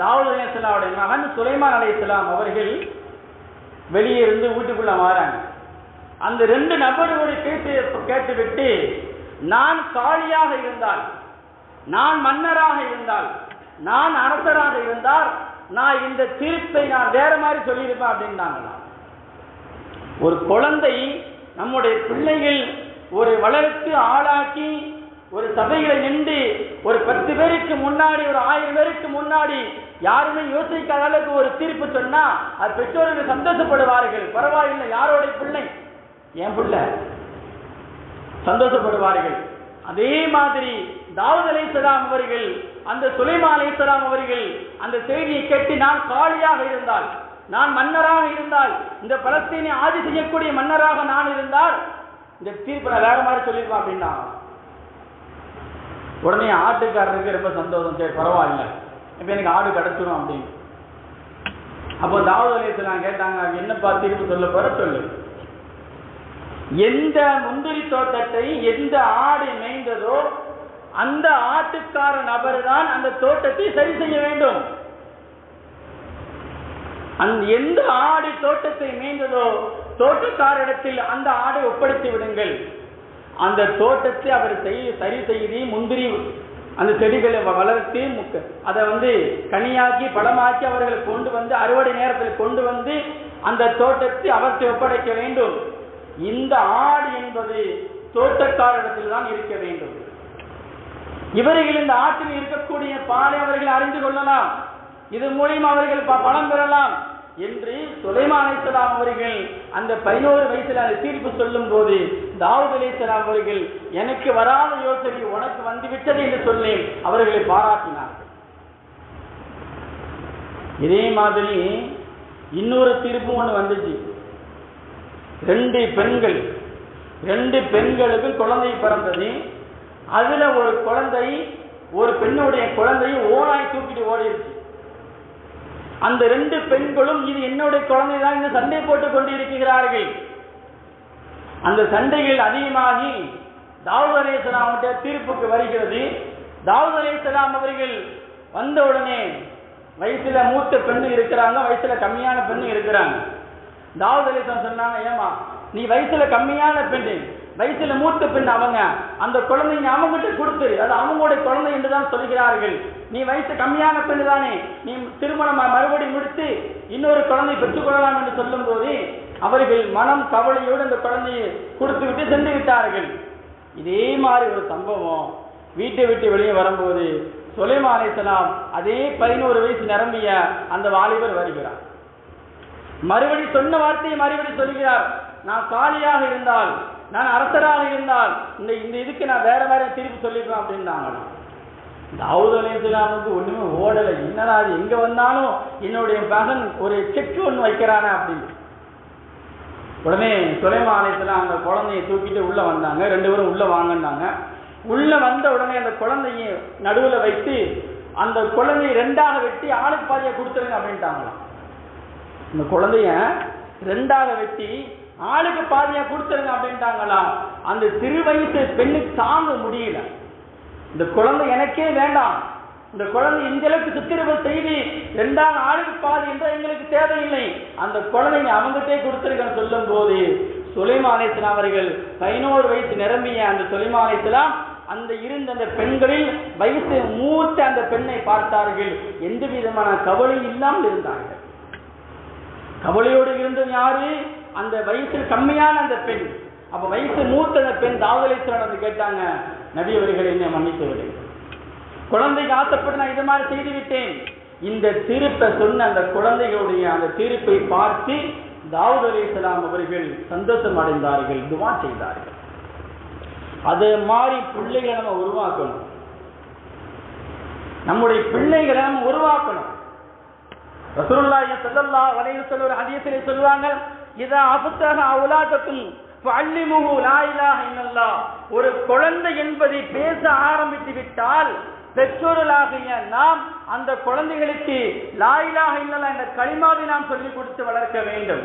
தாவூத் அலைஹிஸ்ஸலாமுடைய மகன் சுலைமான் அலைஹிஸ்ஸலாம் அவர்கள் வெளியே இருந்து வீட்டுக்குள்ள வராங்க. அந்த 2 நபர்களுடைய பேச்சு கேட்டுவிட்டு, நான் காளியாக இருந்தால், நான் மன்னராக இருந்தால், நான் அரசராக இருந்தால் நான் இந்த தீர்ப்பை நான் வேற மாதிரி சொல்லியிருப்பேன் அப்படின்னாங்களா. ஒரு குழந்தை, நம்முடைய பிள்ளைகள் ஒரு வளர்த்து ஆளாக்கி ஒரு சபைகளை நின்று ஒரு 10 பேருக்கு முன்னாடி ஒரு 1000 பேருக்கு முன்னாடி யாருமே யோசிக்காத அளவுக்கு ஒரு தீர்ப்பு சொன்னா அது பெற்றோர்கள் சந்தோஷப்படுவார்கள். பரவாயில்லை, யாரோடைய பிள்ளை, என் பிள்ளை, சந்தோஷப்படுவார்கள். அதே மாதிரி தாவூத் அலைஹிஸ்ஸலாம் அவர்கள், அந்த சுலைமான் அலைஹிஸ்ஸலாம் அவர்கள் அந்த செய்தியை கேட்டு, நான் காளியாக இருந்தால், நான் மன்னராக இருந்தால், இந்த பலஸ்தீனை ஆட்சி செய்யக்கூடிய மன்னராக நான் இருந்தால் இந்த தீர்ப்பை நான் வேற மாதிரி சொல்லியிருப்பேன் அப்படின்னா உடனே ஆட்டுக்காரருக்கு ரொம்ப சந்தோஷம். சரி பரவாயில்ல, இப்போ எனக்கு ஆடு கிடைச்சிடும் அப்படின்னு. அப்போ தாவூத் அலைஹிஸ்ஸலாம் கேட்டாங்க, என்னப்பா தீர்ப்பு சொல்ல போற சொல்லு. எந்த முந்திரி தோட்டத்தை எந்த ஆடு மேய்ந்ததோ அந்த ஆட்டுக்கார நபர் தான் அந்த தோட்டத்தை சரி செய்ய வேண்டும். எந்த ஆடு தோட்டத்தை மேய்ந்ததோ தோட்டக்காரிடத்தில் அந்த ஆடை ஒப்படைத்து விடுங்கள். அந்த தோட்டத்தை அவர் சரி செய்து முந்திரி அந்த செடிகளை வளர்த்து அதை கனியாக்கி பழமாக்கி அவர்கள் கொண்டு வந்து அறுவடை நேரத்தில் கொண்டு வந்து அந்த தோட்டத்தை அவற்றை ஒப்படைக்க வேண்டும். இந்த ஆடு என்பது தோட்டக்காரிடத்தில் தான் இருக்க வேண்டும். இவர்கள் இந்த ஆற்றில் இருக்கக்கூடிய பாலை அவர்கள் அறிந்து கொள்ளலாம், இது மூலியம் அவர்கள் பலம் பெறலாம் என்று சுலைமான் அலைஹிஸ்ஸலாம் அவர்கள் அந்த 11 வயசில் அந்த தீர்ப்பு சொல்லும் போது தாவூத் அலைஹிஸ்ஸலாம் அவர்கள் எனக்கு வராத யோசனை உனக்கு வந்துவிட்டது என்று சொல்லி அவர்களை பாராட்டினார்கள். இதே மாதிரி இன்னொரு தீர்ப்பு ஒன்று வந்துச்சு. 2 பெண்களுக்கு குழந்தை பிறந்தது. அதுல ஒரு குழந்தை, ஒரு பெண்ணுடைய குழந்தையை ஓனாய் தூக்கிட்டு ஓடிடுச்சு. அந்த 2 பெண்களும் இது என்னுடைய குழந்தை தான் இந்த சண்டை போட்டுக் கொண்டிருக்கிறார்கள். அந்த சண்டைகள் அதிகமாகி தாவூத் அலைஹிஸ்ஸலாம் தீர்ப்புக்கு வருகிறது. தாவூத் அலைஹிஸ்ஸலாம் அவர்கள் வந்த உடனே வயசுல மூத்த பெண்ணு இருக்கிறாங்க, வயசுல கம்மியான பெண்ணு இருக்கிறாங்க. தாவூத் அலைஹிஸ்ஸலாம் சொன்னாங்க, ஏமா நீ வயசுல கம்மியான பெண்ணு, வயசுல மூத்த பெண் அவங்க, அந்த குழந்தைங்க அவங்ககிட்ட கொடுத்துரு, அது அவங்களுடைய குழந்தை என்றுதான் சொல்கிறார்கள். நீ வயசு கம்மியான பெண்ணு தானே, நீ திருமணம் மறுபடி முடித்து இன்னொரு குழந்தை பெற்றுக்கொள்ளலாம் என்று சொல்லும் போது அவர்கள் மனம் கவலையோடு அந்த குழந்தையை கொடுத்து விட்டு சென்று விட்டார்கள். இதே மாதிரி ஒரு சம்பவம் வீட்டை விட்டு வெளியே வரும்போது சுலைமான் அலைஹிஸ்ஸலாம் அதே 11 வயசு நிரம்பிய அந்த வாலிபர் வருகிறார். மறுபடி சொன்ன வார்த்தையை மறுபடி சொல்கிறார், நான் காலியாக இருந்தால், நான் அரசராக இருந்தால் இந்த இதுக்கு நான் வேற வேற திருப்பி சொல்லிப்பேன் அப்படின்னாங்களாம். தாவூத் அலைஹிஸ்ஸலாமுக்கு ஒண்ணுமே ஓடலை. என்னடா அது, எங்க வந்தாலும் என்னுடைய மகன் ஒரு செக் ஒன்று வைக்கிறானே அப்படின்னு. உடனே சுலைமான் அலைஹிஸ்ஸலாம் அந்த குழந்தையை தூக்கிட்டு உள்ள வந்தாங்க. 2 பேரும் உள்ள வாங்கினாங்க. உள்ள வந்த உடனே அந்த குழந்தைய நடுவில் வைத்து அந்த குழந்தையை 2ஆக வெட்டி ஆளுக்கு பாதியை கொடுத்துருங்க அப்படின்ட்டாங்களாம். இந்த குழந்தைய 2ஆக வெட்டி ஆளுக்கு பாதியா கொடுத்துருங்க அப்படின்ட்டாங்களாம். அந்த சிறு வயசு பெண்ணுக்கு தாங்க முடியல. இந்த குழந்தை எனக்கே வேண்டாம், இந்த குழந்தை இந்த அளவுக்கு சித்திரவதை செய்து 2ஆக ஆளுக்கு பாதி என்ற எங்களுக்கு தேவையில்லை, அந்த குழந்தைங்க அவங்ககிட்டே கொடுத்துருக்கன்னு சொல்லும் போது சுலைமான் அலைஹிஸ்ஸலாம் அவர்கள் 11 வயசு நிரம்பிய அந்த சுலைமான் அலைஹிஸ்ஸலாம் அந்த இருந்த அந்த பெண்களில் வயசு மூத்த அந்த பெண்ணை பார்த்தார்கள். எந்த விதமான கவலை இல்லாமல் இருந்தார்கள். கவலையோடு இருந்தது யாரு? அந்த வயசில் கம்மியான அந்த பெண். அப்ப வயசு மூத்த அந்த பெண் தாவூத் அலைஹிஸ்ஸலாம் வந்து கேட்டாங்க, நபி அவர்கள் என்னை மன்னித்து விடு, குழந்தைக்கு ஆசைப்பட்டு நான் இது மாதிரி செய்து விட்டேன். இந்த தீர்ப்பை சொன்ன அந்த குழந்தைகளுடைய அந்த தீர்ப்பை பார்த்து தாவூத் அலைஹிஸ்ஸலாம் அவர்கள் சந்தோஷம் அடைந்தார்கள், துஆ செய்தார்கள். அதே மாதிரி பிள்ளைகளை நம்ம உருவாக்கணும். நம்முடைய பிள்ளைகளை நம்ம உருவாக்கணும். ரசூலுல்லாஹி ஸல்லல்லாஹு அலைஹி வஸல்லம் ஒரு ஹதீஸிலே சொல்வாங்க, இதா அஃதஹ அவுலாதக்கும் ஃபஅல்லிமுஹு லா இலாஹ இல்லல்லாஹ். ஒரு குழந்தை என்பதை பேச ஆரம்பித்து விட்டால் பெற்றோர்களாகிய நாம் அந்த குழந்தைகளுக்கு லா இலாஹ இல்லல்லாஹ் என்ற கலிமாவை நாம் சொல்லிக் கொடுத்து வளர்க்க வேண்டும்.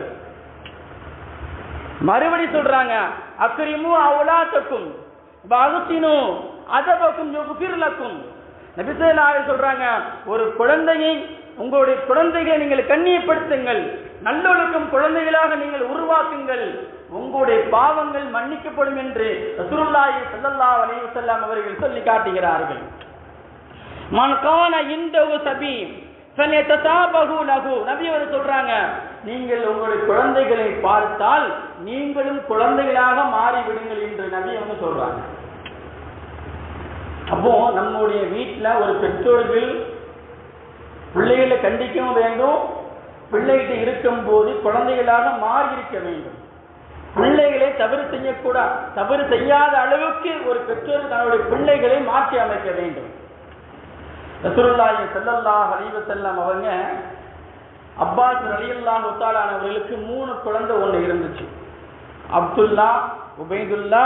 மறுபடி சொல்றாங்க, அக்ரிமு அவுலாதக்கும் வஅஹ்சினு அதபக்கும் யுக்ஃபிர் லக்கும். நபி ஸல்லல்லாஹு அலைஹி சொல்றாங்க, ஒரு குழந்தையை, உங்களுடைய குழந்தைகளை நீங்கள் கண்ணியப்படுத்துங்கள், நல்லொழுக்கம் குழந்தைகளாக நீங்கள் உருவாக்குங்கள், உங்களுடைய பாவங்கள் மன்னிக்கப்படும் என்று ரசூலுல்லாஹி ஸல்லல்லாஹு அலைஹி வஸல்லம் அவர்கள் சொல்லி காட்டுகிறார்கள். மன் கான இன்தஹு சபீம் ஃபல்யதசாபஹு லஹு. நபி அவர்கள் சொல்றாங்க, நீங்கள் உங்களுடைய குழந்தைகளை பார்த்தால் நீங்களும் குழந்தைகளாக மாறிவிடுங்கள் என்று நபி அவங்க சொல்றாங்க. அப்போ நம்முடைய வீட்டில் ஒரு பெற்றோர்கள் பிள்ளைகளை கண்டிக்கவும் வேண்டும், பிள்ளைகிட்ட இருக்கும் போது குழந்தைகளாக மாறி இருக்க வேண்டும். பிள்ளைகளை தவறு செய்யக்கூடாது, தவறு செய்யாத அளவுக்கு ஒரு பெற்றோர் தன்னுடைய பிள்ளைகளை மாற்றி அமைக்க வேண்டும். ரசூலுல்லாஹி ஸல்லல்லாஹு அலைஹி வஸல்லம் அவங்க அப்பாஸ் ரலியல்லாஹு தஆலா அவர்களுக்கு 3 குழந்தை ஒன்று இருந்துச்சு. அப்துல்லா, உபைதுல்லா,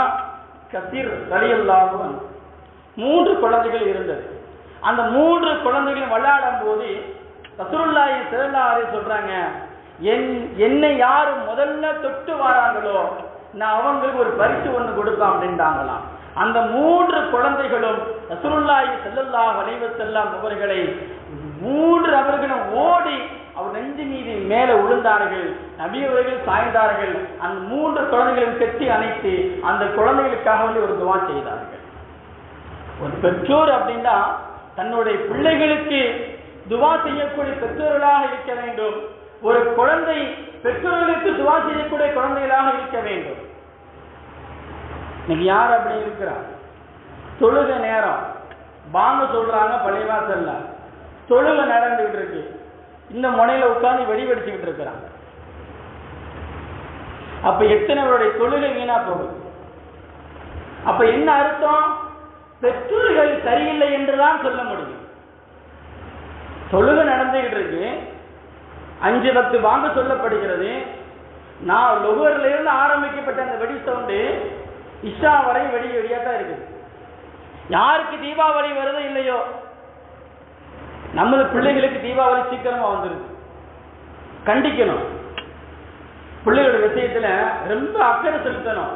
கசீர் ரலியல்லாஹு அன்ஹு 3 குழந்தைகள் இருந்தது. அந்த 3 குழந்தைகளும் விளையாடும் போது ரசூலுல்லாஹி ஸல்லல்லாஹு அலைஹி சொல்றாங்க, என்னை யாரு முதல்ல தொட்டு வராங்களோ நான் அவங்களுக்கு ஒரு பரிசு ஒன்று கொடுப்பேன் அப்படின்றாங்களாம். அந்த 3 குழந்தைகளும் ரசூலுல்லாஹி ஸல்லல்லாஹு அலைஹி வஸல்லம் அவர்களை 3 அவர்களும் ஓடி அவர் நெஞ்சு மீது மேலே விழுந்தார்கள். நபி அவர்கள் சாய்ந்தார்கள். அந்த 3 குழந்தைகளையும் கட்டி அணைத்து அந்த குழந்தைகளுக்காக வந்து ஒரு துஆ செய்தார்கள். ஒரு பெற்றோர் அப்படின்னா தன்னுடைய பிள்ளைகளுக்கு துஆ செய்யக்கூடிய பெற்றோர்களாக இருக்க வேண்டும். ஒரு குழந்தை பெற்றோர்களுக்கு துஆ செய்யக்கூடிய குழந்தைகளாக இருக்க வேண்டும். இன்னைக்கு யார் அப்படி இருக்கிறார்? தொழுகை நேரம் பாங்க சொல்றாங்க, பள்ளிவாசல்ல தொழுகை நடந்துகிட்டு இருக்கு, இந்த முனையில உட்கார்ந்து வெடி வெடிச்சுக்கிட்டு இருக்கிறாங்க. அப்ப எத்தனை பேருடைய தொழுகை வீணா போகுது. அப்ப என்ன அர்த்தம்? பெற்றோர்கள் சரியில்லை என்றுதான் சொல்ல முடியும். தொழுகை நடந்துகிட்டு இருக்கு, 5 வக்து வாங்க சொல்லப்படுகிறது. நான் லொஹர்ல இருந்து ஆரம்பிக்கப்பட்ட அந்த வெடி சவுண்டு இஷா வரை வெடி வெடியா தான் இருக்குது. யாருக்கு தீபாவளி வருதோ இல்லையோ, நமது பிள்ளைகளுக்கு தீபாவளி சீக்கிரமா வந்துருது. கண்டிக்கணும். பிள்ளைகளோட விஷயத்துல ரொம்ப அக்கறை செலுத்தணும்.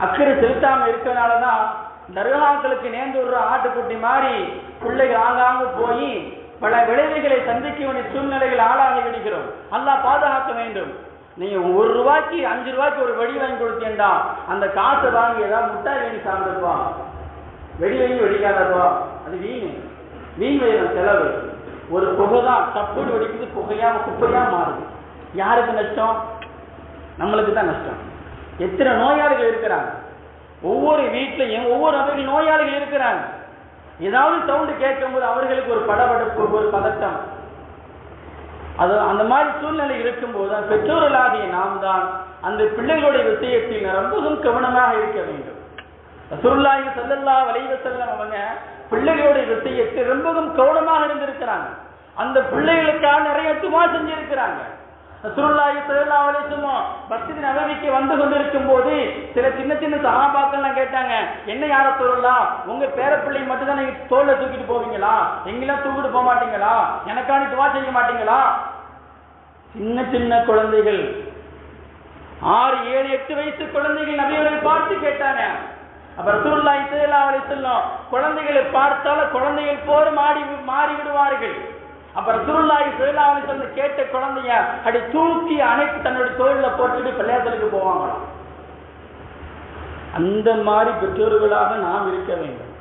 அக்கறை செலுத்தாம இருக்கனாலதான் தர்காக்களுக்கு நேர்ந்து விடுற ஆட்டுக்குட்டி மாதிரி பிள்ளைகள் ஆங்காங்கு போய் பல விளைவுகளை சந்திக்க வேண்டிய சூழ்நிலைகள் ஆளாகி விடுகிறோம். அல்லாஹ் பாதுகாக்க வேண்டும். நீங்க 1 ரூபாய்க்கு 5 ரூபாய்க்கு ஒரு வெடி வாங்கி கொடுத்தீங்கன்னா அந்த காசை வாங்கி ஏதாவது முட்டாய் வாங்கி சாப்பிடுவா, வெடி வாங்கி வெடிக்காதப்பா, அது வீண் வயிறு செலவு. ஒரு புகை தான் தப்புன்னு வெடிக்குது, புகையா குப்பையா மாறுது. யாருக்கு நஷ்டம்? நம்மளுக்கு தான் நஷ்டம். எத்தனை நோயாளிகள் இருக்கிறாங்க. ஒவ்வொரு வீட்லையும் ஒவ்வொரு நபர்கள் நோயாளிகள் இருக்கிறாங்க. ஏதாவது சவுண்டு கேட்கும்போது அவர்களுக்கு ஒரு படபடப்பு, ஒரு பதட்டம். அது அந்த மாதிரி சூழ்நிலை இருக்கும்போது பெற்றோர்களாகிய நாம் தான் அந்த பிள்ளைகளுடைய விஷயத்தில் ரொம்பவும் கவனமாக இருக்க வேண்டும். ரசூலுல்லாஹி ஸல்லல்லாஹு அலைஹி வஸல்லம் அவங்க பிள்ளைகளுடைய விஷயத்தில் ரொம்பவும் கவனமாக இருந்திருக்கிறாங்க. அந்த பிள்ளைகளுக்காக நிறைய துஆ செஞ்சிருக்கிறாங்க. ரசூலுல்லாஹி ஸல்லல்லாஹு அலைஹி வஸல்லம் மஸ்ஜித் நபவிக்கு வந்து கொண்டிருக்கும் போது சில சின்ன சின்ன சஹாபாக்கள்லாம் கேட்டாங்க, என்ன யார சொல்லலாம், உங்க பேரப்பிள்ளை மட்டும் தான் நீங்க தோல்ல தூக்கிட்டு போவீங்களா, எங்கெல்லாம் தூக்கிட்டு போக மாட்டீங்களா, எனக்காண்டி துஆ செய்ய மாட்டீங்களா? சின்ன சின்ன குழந்தைகள் 6, 7, 8 வயசு குழந்தைகள் நபியை பார்த்து கேட்டாங்க. அப்ப ரசூலுல்லாஹி ஸல்லல்லாஹு அலைஹி வஸல்லம் குழந்தைகளை பார்த்தால் குழந்தைகள் போர் மாறி விடுவார்கள். அப்ப ரசூலுல்லாஹி ஸல்லல்லாஹு அலைஹி வஸல்லம் கேட்ட குழந்தைய அடி தூக்கி அணைத்து தன்னுடைய தோளில போட்டுட்டு பள்ளியாசலுக்கு போவாங்களாம். அந்த மாதிரி பெற்றோர்களாக நாம் இருக்க வேண்டும்.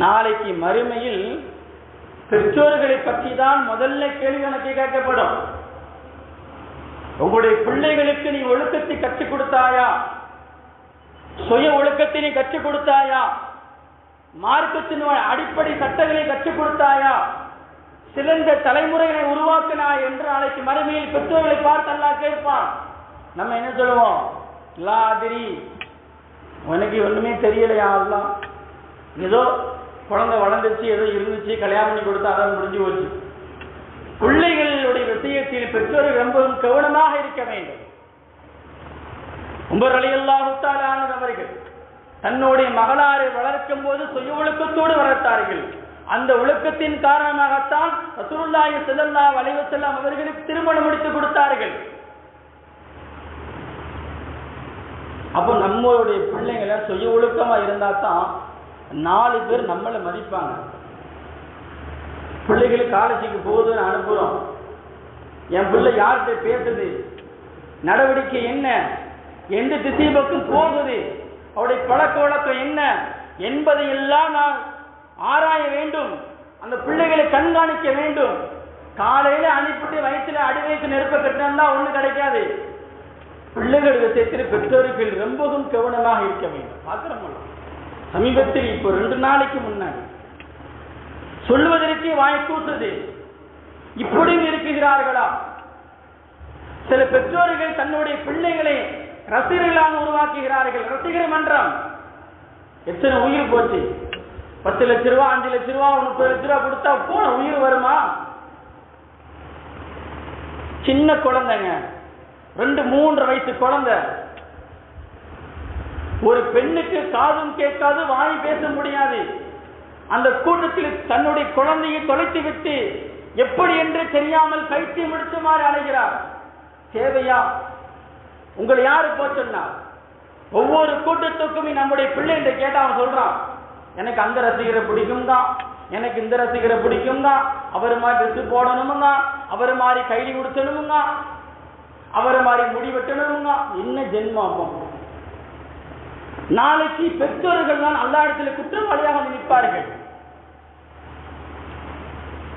நாளைக்கு மறுமையில் பெற்றோர்களை பற்றி தான் முதல்ல கேள்வி கணக்கு கேட்கப்படும். உங்களுடைய பிள்ளைகளுக்கு நீ ஒழுக்கத்தை கற்றுக் கொடுத்தாயா, சுய ஒழுக்கத்தை நீ கற்றுக் கொடுத்தாயா, மார்க்கத்தின் அடிப்படை சட்டங்களை கற்றுக் கொடுத்தாயா, சிறந்த தலைமுறைகளை உருவாக்கினாய் என்று நாளைக்கு மறுமையில் பெற்றோர்களை பார்த்து அல்லாஹ் கேட்பான். நம்ம என்ன சொல்லுவோம், லா அதிரி, உனக்கு ஒண்ணுமே தெரியலையா அல்லாஹ், ஏதோ குழந்தை வளர்ந்துச்சு, ஏதோ இருந்துச்சு, கல்யாணம் பண்ணி கொடுத்தா அதான் முடிஞ்சு போச்சு. பிள்ளைகளுடைய விஷயத்தில் பெற்றோர்கள் ரொம்பவும் கவனமாக இருக்க வேண்டும். உமர் ரலியல்லாஹு தஆலா அவர்கள் தன்னுடைய மகளாரை வளர்க்கும் போது சுய ஒழுக்கத்தோடு வளர்த்தார்கள். அந்த ஒழுக்கத்தின் காரணமாகத்தான் ரசூலுல்லாஹி ஸல்லல்லாஹு அலைஹி வஸல்லம் அவர்களுக்கு திருமணம் முடித்து கொடுத்தார்கள். அப்போ நம்மளுடைய பிள்ளைங்களை சுய ஒழுக்கமா இருந்தா தான் 4 பேர் நம்மளை மதிப்பாங்க. பிள்ளைகளுக்கு காலேஜுக்கு போகுதுன்னு அனுப்புறோம், என் பிள்ளை யார்கிட்ட பேசுது, நடவடிக்கை என்ன, எந்த திசை பக்கம் போகுது, அவருடைய பழக்க வழக்கம் என்ன என்பதை எல்லாம் நான் ஆராய வேண்டும். அந்த பிள்ளைகளை கண்காணிக்க வேண்டும். காலையில அனுப்பிட்டு வயிற்றுல அடி வைத்து நெருப்ப கட்டினா ஒண்ணு கிடைக்காது. பிள்ளைகள் விஷயத்தில் பெற்றோர்கள் ரொம்பவும் கவனமாக இருக்க வேண்டும். பாத்திரமல்ல, சமீபத்தில் இப்போ 2 நாளைக்கு முன்னாடி சொல்வதற்கே வாய் கூசுது, இப்படியும் இருக்குகிறார்களா? சில பெற்றோர்கள் தன்னுடைய பிள்ளைகளை ரசிகர்களாக உருவாக்குகிறார்கள். ரசிகர் மன்றம் எத்தனை உயிர் போச்சு? 10 லட்ச ரூபா, 5 லட்ச ரூபா, 30 லட்ச ரூபா கொடுத்தா போன உயிர் வருமா? சின்ன குழந்தைங்க, 2-3 வயசு குழந்தை, ஒரு பெண்ணுக்கு காதும் கேட்காது, வாய் பேச முடியாது. அந்த கூட்டத்தில் தன்னுடைய குழந்தையை தொலைத்து விட்டு எப்படி என்று தெரியாமல் பைத்தியம் முடிச்சுமாறு அழைகிறார். தேவையா? உங்களை யாரு போச்சொன்னா? ஒவ்வொரு கூட்டத்துக்குமே நம்முடைய பிள்ளை என்று கேட்டா அவன் சொல்றான், எனக்கு அந்த ரசிகரை பிடிக்கும் தான், எனக்கு இந்த ரசிகரை பிடிக்கும் தான், அவர் மாதிரி ட்ரெஸ் போடணும் தான், அவர் மாதிரி கைலி கொடுத்தணும் தான், அவர் மாதிரி முடி வெட்டணும் தான். என்ன ஜென்மம்? நாளைக்கு பெற்றோர்கள் தான் அல்லா இடத்துல குற்றவாளியாக நிற்பார்கள்.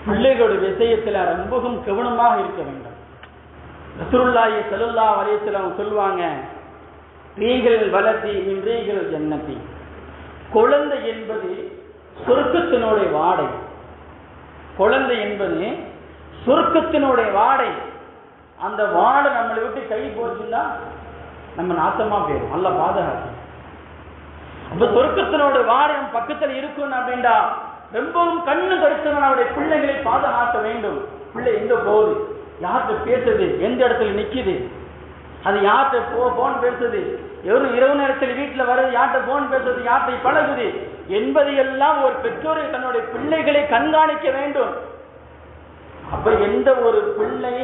பிள்ளைகளுடைய விஷயத்தில் ரொம்பவும் கவனமாக இருக்க வேண்டும். ரசூலுல்லாஹி ஸல்லல்லாஹு அலைஹி வஸல்லம் சொல்வாங்க, ரீகள் வலதி மின் ரீகள் ஜன்னதி, குழந்தை என்பது சொர்க்கத்தினுடைய வாடை. குழந்தை என்பது சொர்க்கத்தினுடைய வாடை. அந்த வாடை நம்மளை விட்டு கை போச்சுன்னா நம்ம நாசமா போயிடும். நல்லா பாதுகாப்பு. அப்ப சொர்க்கத்தினோட வாடை நம்ம பக்கத்தில் இருக்கும் அப்படின்டா ரொம்பவும் கண்ணு கருத்துடன் அவருடைய பிள்ளைகளை பாதுகாக்க வேண்டும். பிள்ளை எங்க போகுது, யார்கிட்ட பேசுது, எந்த இடத்துல நிக்குது, அது யார்கிட்ட போன் பேசுது, இரவு நேரத்தில் வீட்டில் வருது, யார்கிட்ட போன் பேசுறது, யார்கிட்ட பழகுது என்பதையெல்லாம் ஒரு பெற்றோரை தன்னுடைய பிள்ளைகளை கண்காணிக்க வேண்டும். அப்ப எந்த ஒரு பிள்ளை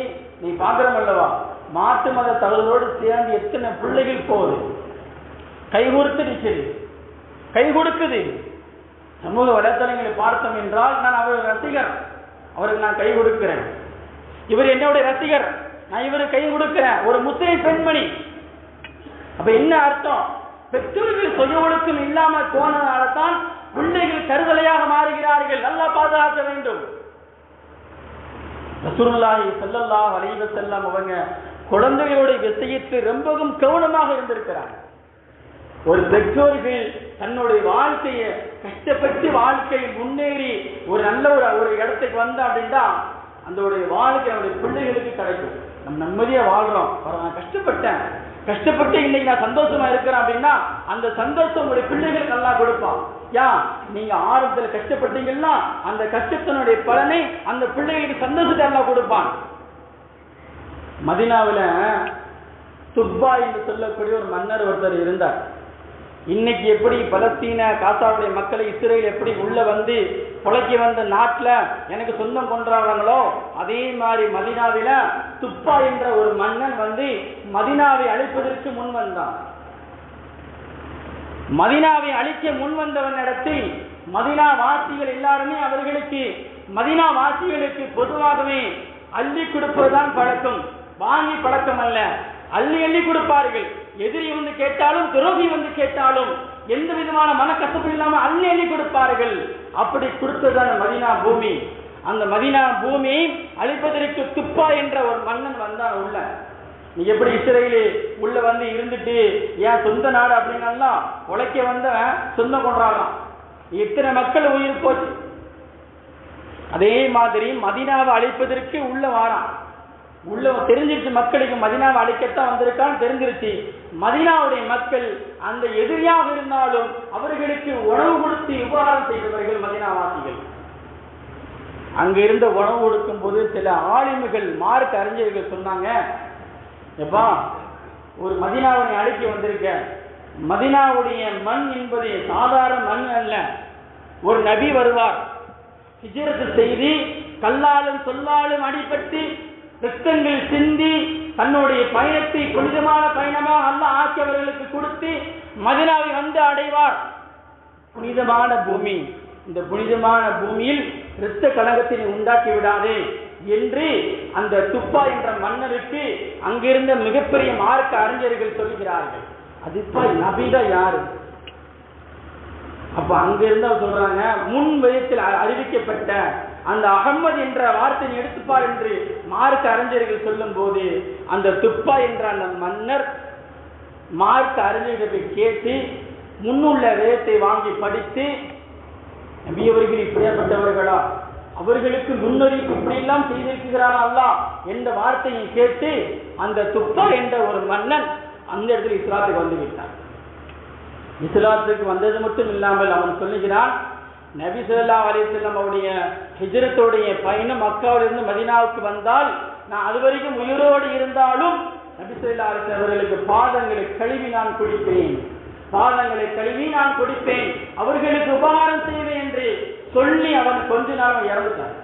நீ பாக்குறோம் அல்லவா, மாற்று மத தகவலோடு சேர்ந்து எத்தனை பிள்ளைகள் போகுது, கை கொடுத்து நிற்குது, கை கொடுக்குது. சமூக வலைத்தளங்களை பார்த்தோம் என்றால், நான் அவர் ரசிகர், அவருக்கு நான் கை கொடுக்கிறேன், இவர் என்னுடைய ரசிகர், நான் இவருக்கு கை கொடுக்கிறேன், ஒரு முஸ்லிம் பெண்மணி. அப்ப என்ன அர்த்தம்? பெற்றோர்கள் சுய ஒழுக்கம் இல்லாமல் போனதால தான் பிள்ளைகள் கருதலையாக மாறுகிறார்கள். நல்லா பாதுகாக்க வேண்டும். ரசூலுல்லாஹி ஸல்லல்லாஹு அலைஹி வஸல்லம் அவங்க குழந்தைகளுடைய விஷயத்தில் ரொம்பவும் கவனமாக இருந்திருக்கிறாங்க. ஒரு பெற்றோர்கள் தன்னுடைய வாழ்க்கையை கஷ்டப்பட்டு வாழ்க்கையில் முன்னேறி ஒரு நல்ல ஒரு இடத்துக்கு வந்தா அப்படின்னா அந்த வாழ்க்கை நம்முடைய பிள்ளைகளுக்கு கிடைக்கும். நம்ம நிம்மதியா வாழ்றோம், நான் கஷ்டப்பட்டு இன்னைக்கு நான் சந்தோஷமா இருக்கிறேன் அப்படின்னா அந்த சந்தோஷம் உங்களுடைய பிள்ளைகளுக்கு நல்லா கொடுப்பான். நீங்க ஆரம்பத்துல கஷ்டப்பட்டீங்கன்னா அந்த கஷ்டத்தினுடைய பலனை அந்த பிள்ளைகளுக்கு சந்தோஷத்தை நல்லா கொடுப்பான். மதீனாவுல துப்பா என்று சொல்லக்கூடிய ஒரு மன்னர் ஒருத்தர் இருந்தார். இன்னைக்கு எப்படி பலஸ்தீன காசாவுடைய மக்களை இஸ்ரேல் எப்படி உள்ள வந்து கொலைக்கு வந்த நாட்டில் எனக்கு சொந்தம் கொண்டாடுறாங்களோ அதே மாதிரி மதீனாவில துப்பா என்ற ஒரு மன்னன் வந்து மதீனாவை அழிப்பதற்கு முன் வந்தான். மதீனாவை அழிக்க முன் வந்தவன் இடத்தில் மதீனா வாசிகள் எல்லாருமே மதீனா வாசிகளுக்கு பொதுவாகவே அள்ளி கொடுப்பதுதான் பழக்கம், வாங்கி பழக்கம் அல்ல. அள்ளி அள்ளி கொடுப்பார்கள். எதிரி வந்து கேட்டாலும் துரோகி வந்து கேட்டாலும் எந்த விதமான மனக்கசப்பு இல்லாம அள்ளி அள்ளி கொடுப்பார்கள். அப்படி கொடுத்ததான மதீனா பூமி. அந்த மதீனா பூமி அழிப்பதற்கு துப்பா என்ற ஒரு மன்னன் வந்தான் உள்ள. நீ எப்படி இஸ்ரேலு உள்ள வந்து இருந்துட்டு ஏன் சொந்த நாடு அப்படின்னா உழைக்க வந்த சொந்தம் கொண்டாடலாம், எத்தனை மக்கள் உயிர் போச்சு. அதே மாதிரி மதீனாவை அழிப்பதற்கு உள்ள வாரான். உள்ள தெரிஞ்சிருச்சு, மக்களுக்கு மதீனாவை அழிக்கத்தான் வந்திருக்கான்னு தெரிஞ்சிருச்சு. மதீனாவுடைய மக்கள் அந்த எதிரியாக இருந்தாலும் அவர்களுக்கு உணவு கொடுத்து உபகாரம் செய்தவர்கள் மதீனாவாசிகள். அங்க இருந்த உணவு கொடுக்கும் போது சில ஆலிம்கள் மார்க்க அறிஞர்கள் சொன்னாங்க, எப்பா ஒரு மதீனாவை அழிக்க வந்திருக்க, மதீனாவுடைய மண் என்பது சாதாரண மண் அல்ல. ஒரு நபி வருவார், ஹிஜ்ரத் செய்து கல்லாலும் சொல்லாலும் அடிபட்டு ரத்தங்கள் சிந்தி தன்னுடைய பயணத்தை புனிதமான பயணமாக அல்லாஹ் ஆக்கியவர்களுக்கு கொடுத்து மதீனாவை வந்து அடைவார். புனிதமான பூமி, இந்த புனிதமான பூமியில் இரத்த கலகத்தை உண்டாக்கி விடாதே என்று அந்த துப்பா என்ற மன்னருக்கு அங்கிருந்த மிகப்பெரிய மார்க்க அறிஞர்கள் சொல்கிறார்கள். அதுப்பா நபிதா யாரு? அப்ப அங்கிருந்து சொல்றாங்க, முன் வயத்தில் அறிவிக்கப்பட்ட அந்த அகமது என்ற வார்த்தையை எடுத்துப்பார் என்று மார்க்க அறிஞர்கள் சொல்லும் போது அந்த துப்பா என்ற அந்த மன்னர் மார்க்க அறிஞர்களை கேட்டு முன்னுள்ள வேதத்தை வாங்கி படித்து நபியவர்கள் இப்படியாப்பட்டவர்களா, அவர்களுக்கு முன்னறிவிப்பு இப்படியெல்லாம் செய்திருக்கிறான் அல்லாஹ் என்ற வார்த்தையை கேட்டு அந்த துப்பா என்ற ஒரு மன்னன் அந்த இடத்தில் இஸ்லாத்துக்கு வந்து விட்டான். இஸ்லாத்துக்கு வந்தது மட்டும் இல்லாமல் அவன் சொல்லுகிறான், நபி ஸல்லல்லாஹு அலைஹி வஸல்லம் அவருடைய ஹிஜ்ரத்துடைய பயணம் மக்காவிலிருந்து மதீனாவுக்கு வந்தால் நான் அது வரைக்கும் உயிரோடு இருந்தாலும் நபி ஸல்லல்லாஹு அலைஹி வஸல்லம் அவர்களுக்கு பாதங்களை கழுவி நான் குடிப்பேன், அவர்களுக்கு உபகாரம் செய்வேன் என்று சொல்லி அவன் கொஞ்ச நாள் இறந்துட்டான்.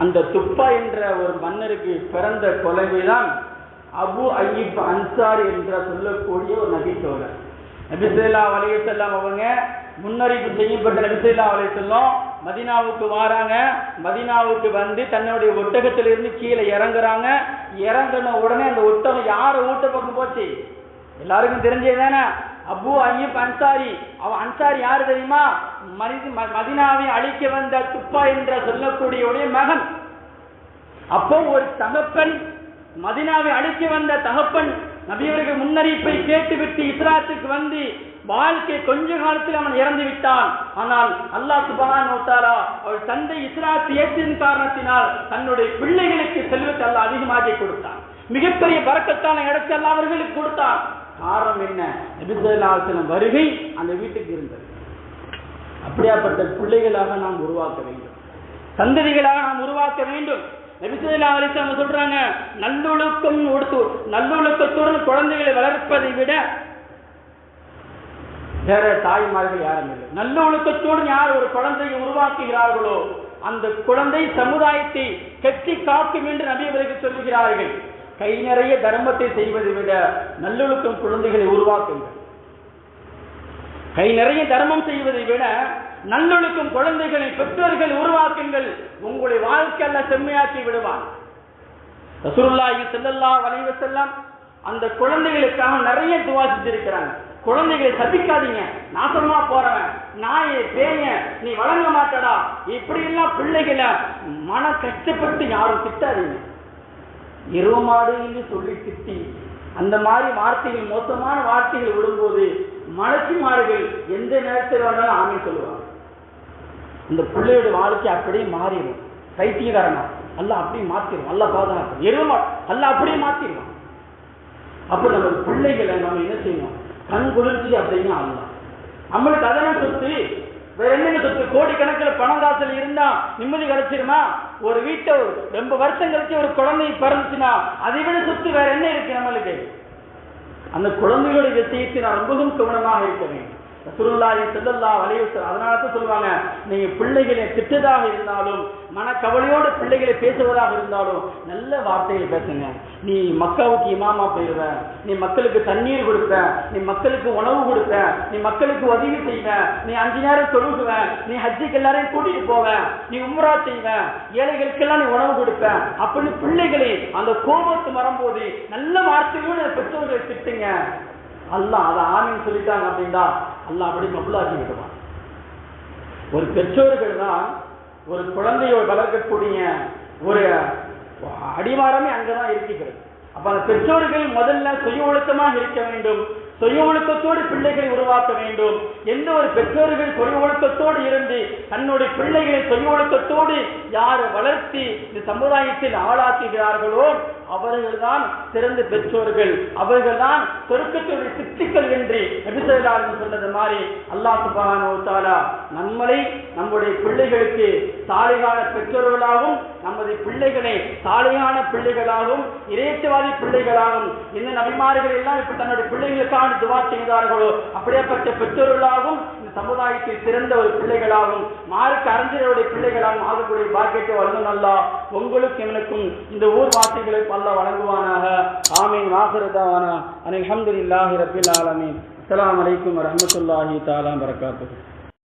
அந்த துப்பா என்ற ஒரு மன்னருக்கு பிறந்த குழந்தைதான் அபு அய்யூப் அன்சாரி என்ற சொல்லக்கூடிய ஒரு நபி தோழர். நபி ஸல்லல்லாஹு அலைஹி வஸல்லம் அவங்க முன்னறிவிப்பு செய்யப்பட்ட நபி ஸல்லல்லாஹு அலைஹி வஸல்லம் மதீனாவுக்கு வராங்க. மதீனாவுக்கு வந்து தன்னுடைய ஒட்டகத்திலிருந்து கீழே இறங்குறாங்க. இறங்கின உடனே அந்த ஒட்டகம் யார ஊட்ட பக்கம் போச்சு? எல்லாருக்கும் தெரிஞ்சதுதானே, அபு அய்யூப் அன்சாரி. அவன் அன்சாரி யாரு தெரியுமா? மதீனாவை அழிக்க வந்த துப்பா என்ற சொல்லக்கூடிய மகன். அப்போ ஒரு தகப்பன், மதீனாவை அழிக்க வந்த தகப்பன் நபியவர்கள் முன்னறிவிப்பை கேட்டுவிட்டு இஸ்லாத்துக்கு வந்து வாழ்க்கை கொஞ்ச காலத்தில் அவன் இறந்து விட்டான். ஆனால் அல்லாஹ் சுப்ஹானஹு வ தஆலா அவர் தந்தை இஸ்லாத்தை ஏற்றின் காரணத்தினால் தன்னுடைய பிள்ளைகளுக்கு செல்வத்தை அல்லாஹ் அதிகமாக்கி கொடுத்தான். மிகப்பெரிய பரக்கத்தான இடத்தை அல்லாஹ் அவர்களுக்கு கொடுத்தான். காரணம் என்ன? நபி ஸல்லல்லாஹு அலைஹி வஸல்லம் வருகை அந்த வீட்டுக்கு இருந்தது. அப்படியாப்பட்ட பிள்ளைகளாக நாம் உருவாக்க வேண்டும், சந்ததிகளாக நாம் உருவாக்க வேண்டும். நபி ஸல்லல்லாஹு அலைஹி வஸல்லம் சொல்றாங்க, நல்லொழுக்கத்துடன் குழந்தைகளை வளர்ப்பதை விட வேற தாய்மார்கள் யாரும் இல்லை. நல்லொழுக்கத்தோடு யார் ஒரு குழந்தையை உருவாக்குகிறார்களோ அந்த குழந்தை சமுதாயத்தை கட்டி காக்கும் என்று நபி அவர்கள் சொல்லுகிறார்கள். கை நிறைய தர்மத்தை செய்வதை விட நல்லொழுக்கம் குழந்தைகளை உருவாக்குங்கள். கை நிறைய தர்மம் செய்வதை விட நல்லொழுக்கம் குழந்தைகளை பெற்றோர்கள் உருவாக்குங்கள். உங்களுடைய வாழ்க்கை எல்லாம் செம்மையாக்கி விடுவான். ரசூலுல்லாஹி ஸல்லல்லாஹு அலைஹி வஸல்லம் அந்த குழந்தைகளுக்காக நிறைய துஆ செஞ்சிருக்கிறாங்க. குழந்தைகளை சபிக்காதீங்க, நாசமா போறவன், நாயை பேய நீ வழங்க மாட்டடா, இப்படி எல்லாம் பிள்ளைகளை மன கஷ்டப்பட்டு யாரும் திட்டாதீங்க. இரவு மாடு என்று சொல்லி திட்டி அந்த மாதிரி வார்த்தைகள், மோசமான வார்த்தைகள் விடும்போது மலக்குமார்கள் எந்த நேரத்தில் வேணாலும் ஆமீன் சொல்லுவாங்க. இந்த பிள்ளையோட வாழ்க்கை அப்படியே மாறிடும். பைத்தியக்காரனா அல்லாஹ் அப்படியே மாத்திடுவான். அல்லாஹ் பாதுகாப்பு எருமா அல்லாஹ் அப்படியே மாத்திடுவான். அப்ப நம்ம பிள்ளைகளை நம்ம என்ன செய்யணும்? கண் குளிர்ச்சி அப்படின்னா அல்லாஹ் நம்மளுக்கு அதெல்லாம் சொத்து வேற என்னென்ன சொத்து? கோடிக்கணக்கில் பணம் காசுல இருந்தா நிம்மதி கிடைச்சிருமா? ஒரு வீட்டை ரொம்ப வருஷம் கழிச்சு ஒரு குழந்தை பிறந்துச்சுன்னா அதை விட சொத்து வேற என்ன இருக்கு நம்மளுக்கு? அந்த குழந்தைகளுடைய விஷயத்தை நான் ரொம்பவும் கவனமாக இருக்க வேண்டும். ரசூலுல்லாஹி ஸல்லல்லாஹு அலைஹி வஸல்லம் அதனால தான் சொல்லுவாங்க, நீங்க பிள்ளைகளை திட்டதாக இருந்தாலும் மனக்கவலையோடு பிள்ளைகளை பேசுவதாக இருந்தாலும் நல்ல வார்த்தைகள் பேசுங்க. நீ மக்காவுக்கு இமாமா போயிடுவ, நீ மக்களுக்கு தண்ணீர் கொடுப்ப, நீ மக்களுக்கு உணவு கொடுப்ப, நீ மக்களுக்கு உதவி செய்வ, நீ 5 நேரம் தொழுகுவ, நீ ஹஜ்ஜுக்கு எல்லாரையும் கூட்டிட்டு போவ, நீ உம்ரா செய்வ, ஏழைகளுக்கெல்லாம் நீ உணவு கொடுப்ப அப்படின்னு பிள்ளைகளை அந்த கோபத்து வரும்போது நல்ல வார்த்தையோடு பெற்றோர்களை திட்டுங்க. அல்லாஹ் அதை ஆமீன் சொல்லிட்டாங்க அப்படின்னா அல்லாஹ் அப்படி கபூலாக்கி விடுவான். ஒரு பெற்றோர்கள் தான் ஒரு குழந்தையோடு வளர்க்கக்கூடிய ஒரு அடிவாரமே அங்கதான் இருக்கிறது. அப்ப அந்த பெற்றோர்கள் முதல்ல சுய ஒழுக்கமாக இருக்க வேண்டும். சுய ஒழுக்கத்தோடு பிள்ளைகளை உருவாக்க வேண்டும். எந்த ஒரு பெற்றோர்கள் சுய ஒழுக்கத்தோடு இருந்து தன்னுடைய பிள்ளைகளை சுய ஒழுக்கத்தோடு யார் வளர்த்தி இந்த சமுதாயத்தில் ஆளாக்குகிறார்களோ அவர்கள்தான் சிறந்த பெற்றோர்கள், அவர்கள்தான் சொர்க்கத்துடைய சித்திகள் என்று நபி ஸல்லல்லாஹு அலைஹி வஸல்லம் சொன்னது மாதிரி அல்லாஹ் சுப்ஹானஹு வ தஆலா நம்மளை நம்முடைய பிள்ளைகளுக்கு சாலிகான பெற்றோர்களாகவும் நமது பிள்ளைகளை சாலிகான பிள்ளைகளாகவும் இறையச்சவாதி பிள்ளைகளாகவும் இந்த நபிமார்கள் எல்லாம் இப்ப தன்னுடைய பிள்ளைகளுக்கான துவா செய்தார்களோ அப்படியேப்பட்ட பெற்றோர்களாகவும் இந்த சமுதாயத்தில் சிறந்த ஒரு பிள்ளைகளாகவும் மார்க்க அறிஞர்களுடைய பிள்ளைகளாகவும் ஆகக்கூடிய பாக்கியத்தை வழங்கும் அல்லாஹ் உங்களுக்கும் எனக்கும் இந்த ஊர் வாசிகளுக்கு அல்லாஹ் வழங்குவானாக. ஆமீன். வாஹிரு தஅவானா அல்ஹம்துலில்லாஹி ரப்பில் ஆலமீன். அஸ்ஸலாமு அலைக்கும் வரஹ்மத்துல்லாஹி தஆலா வபரகாத்துஹு.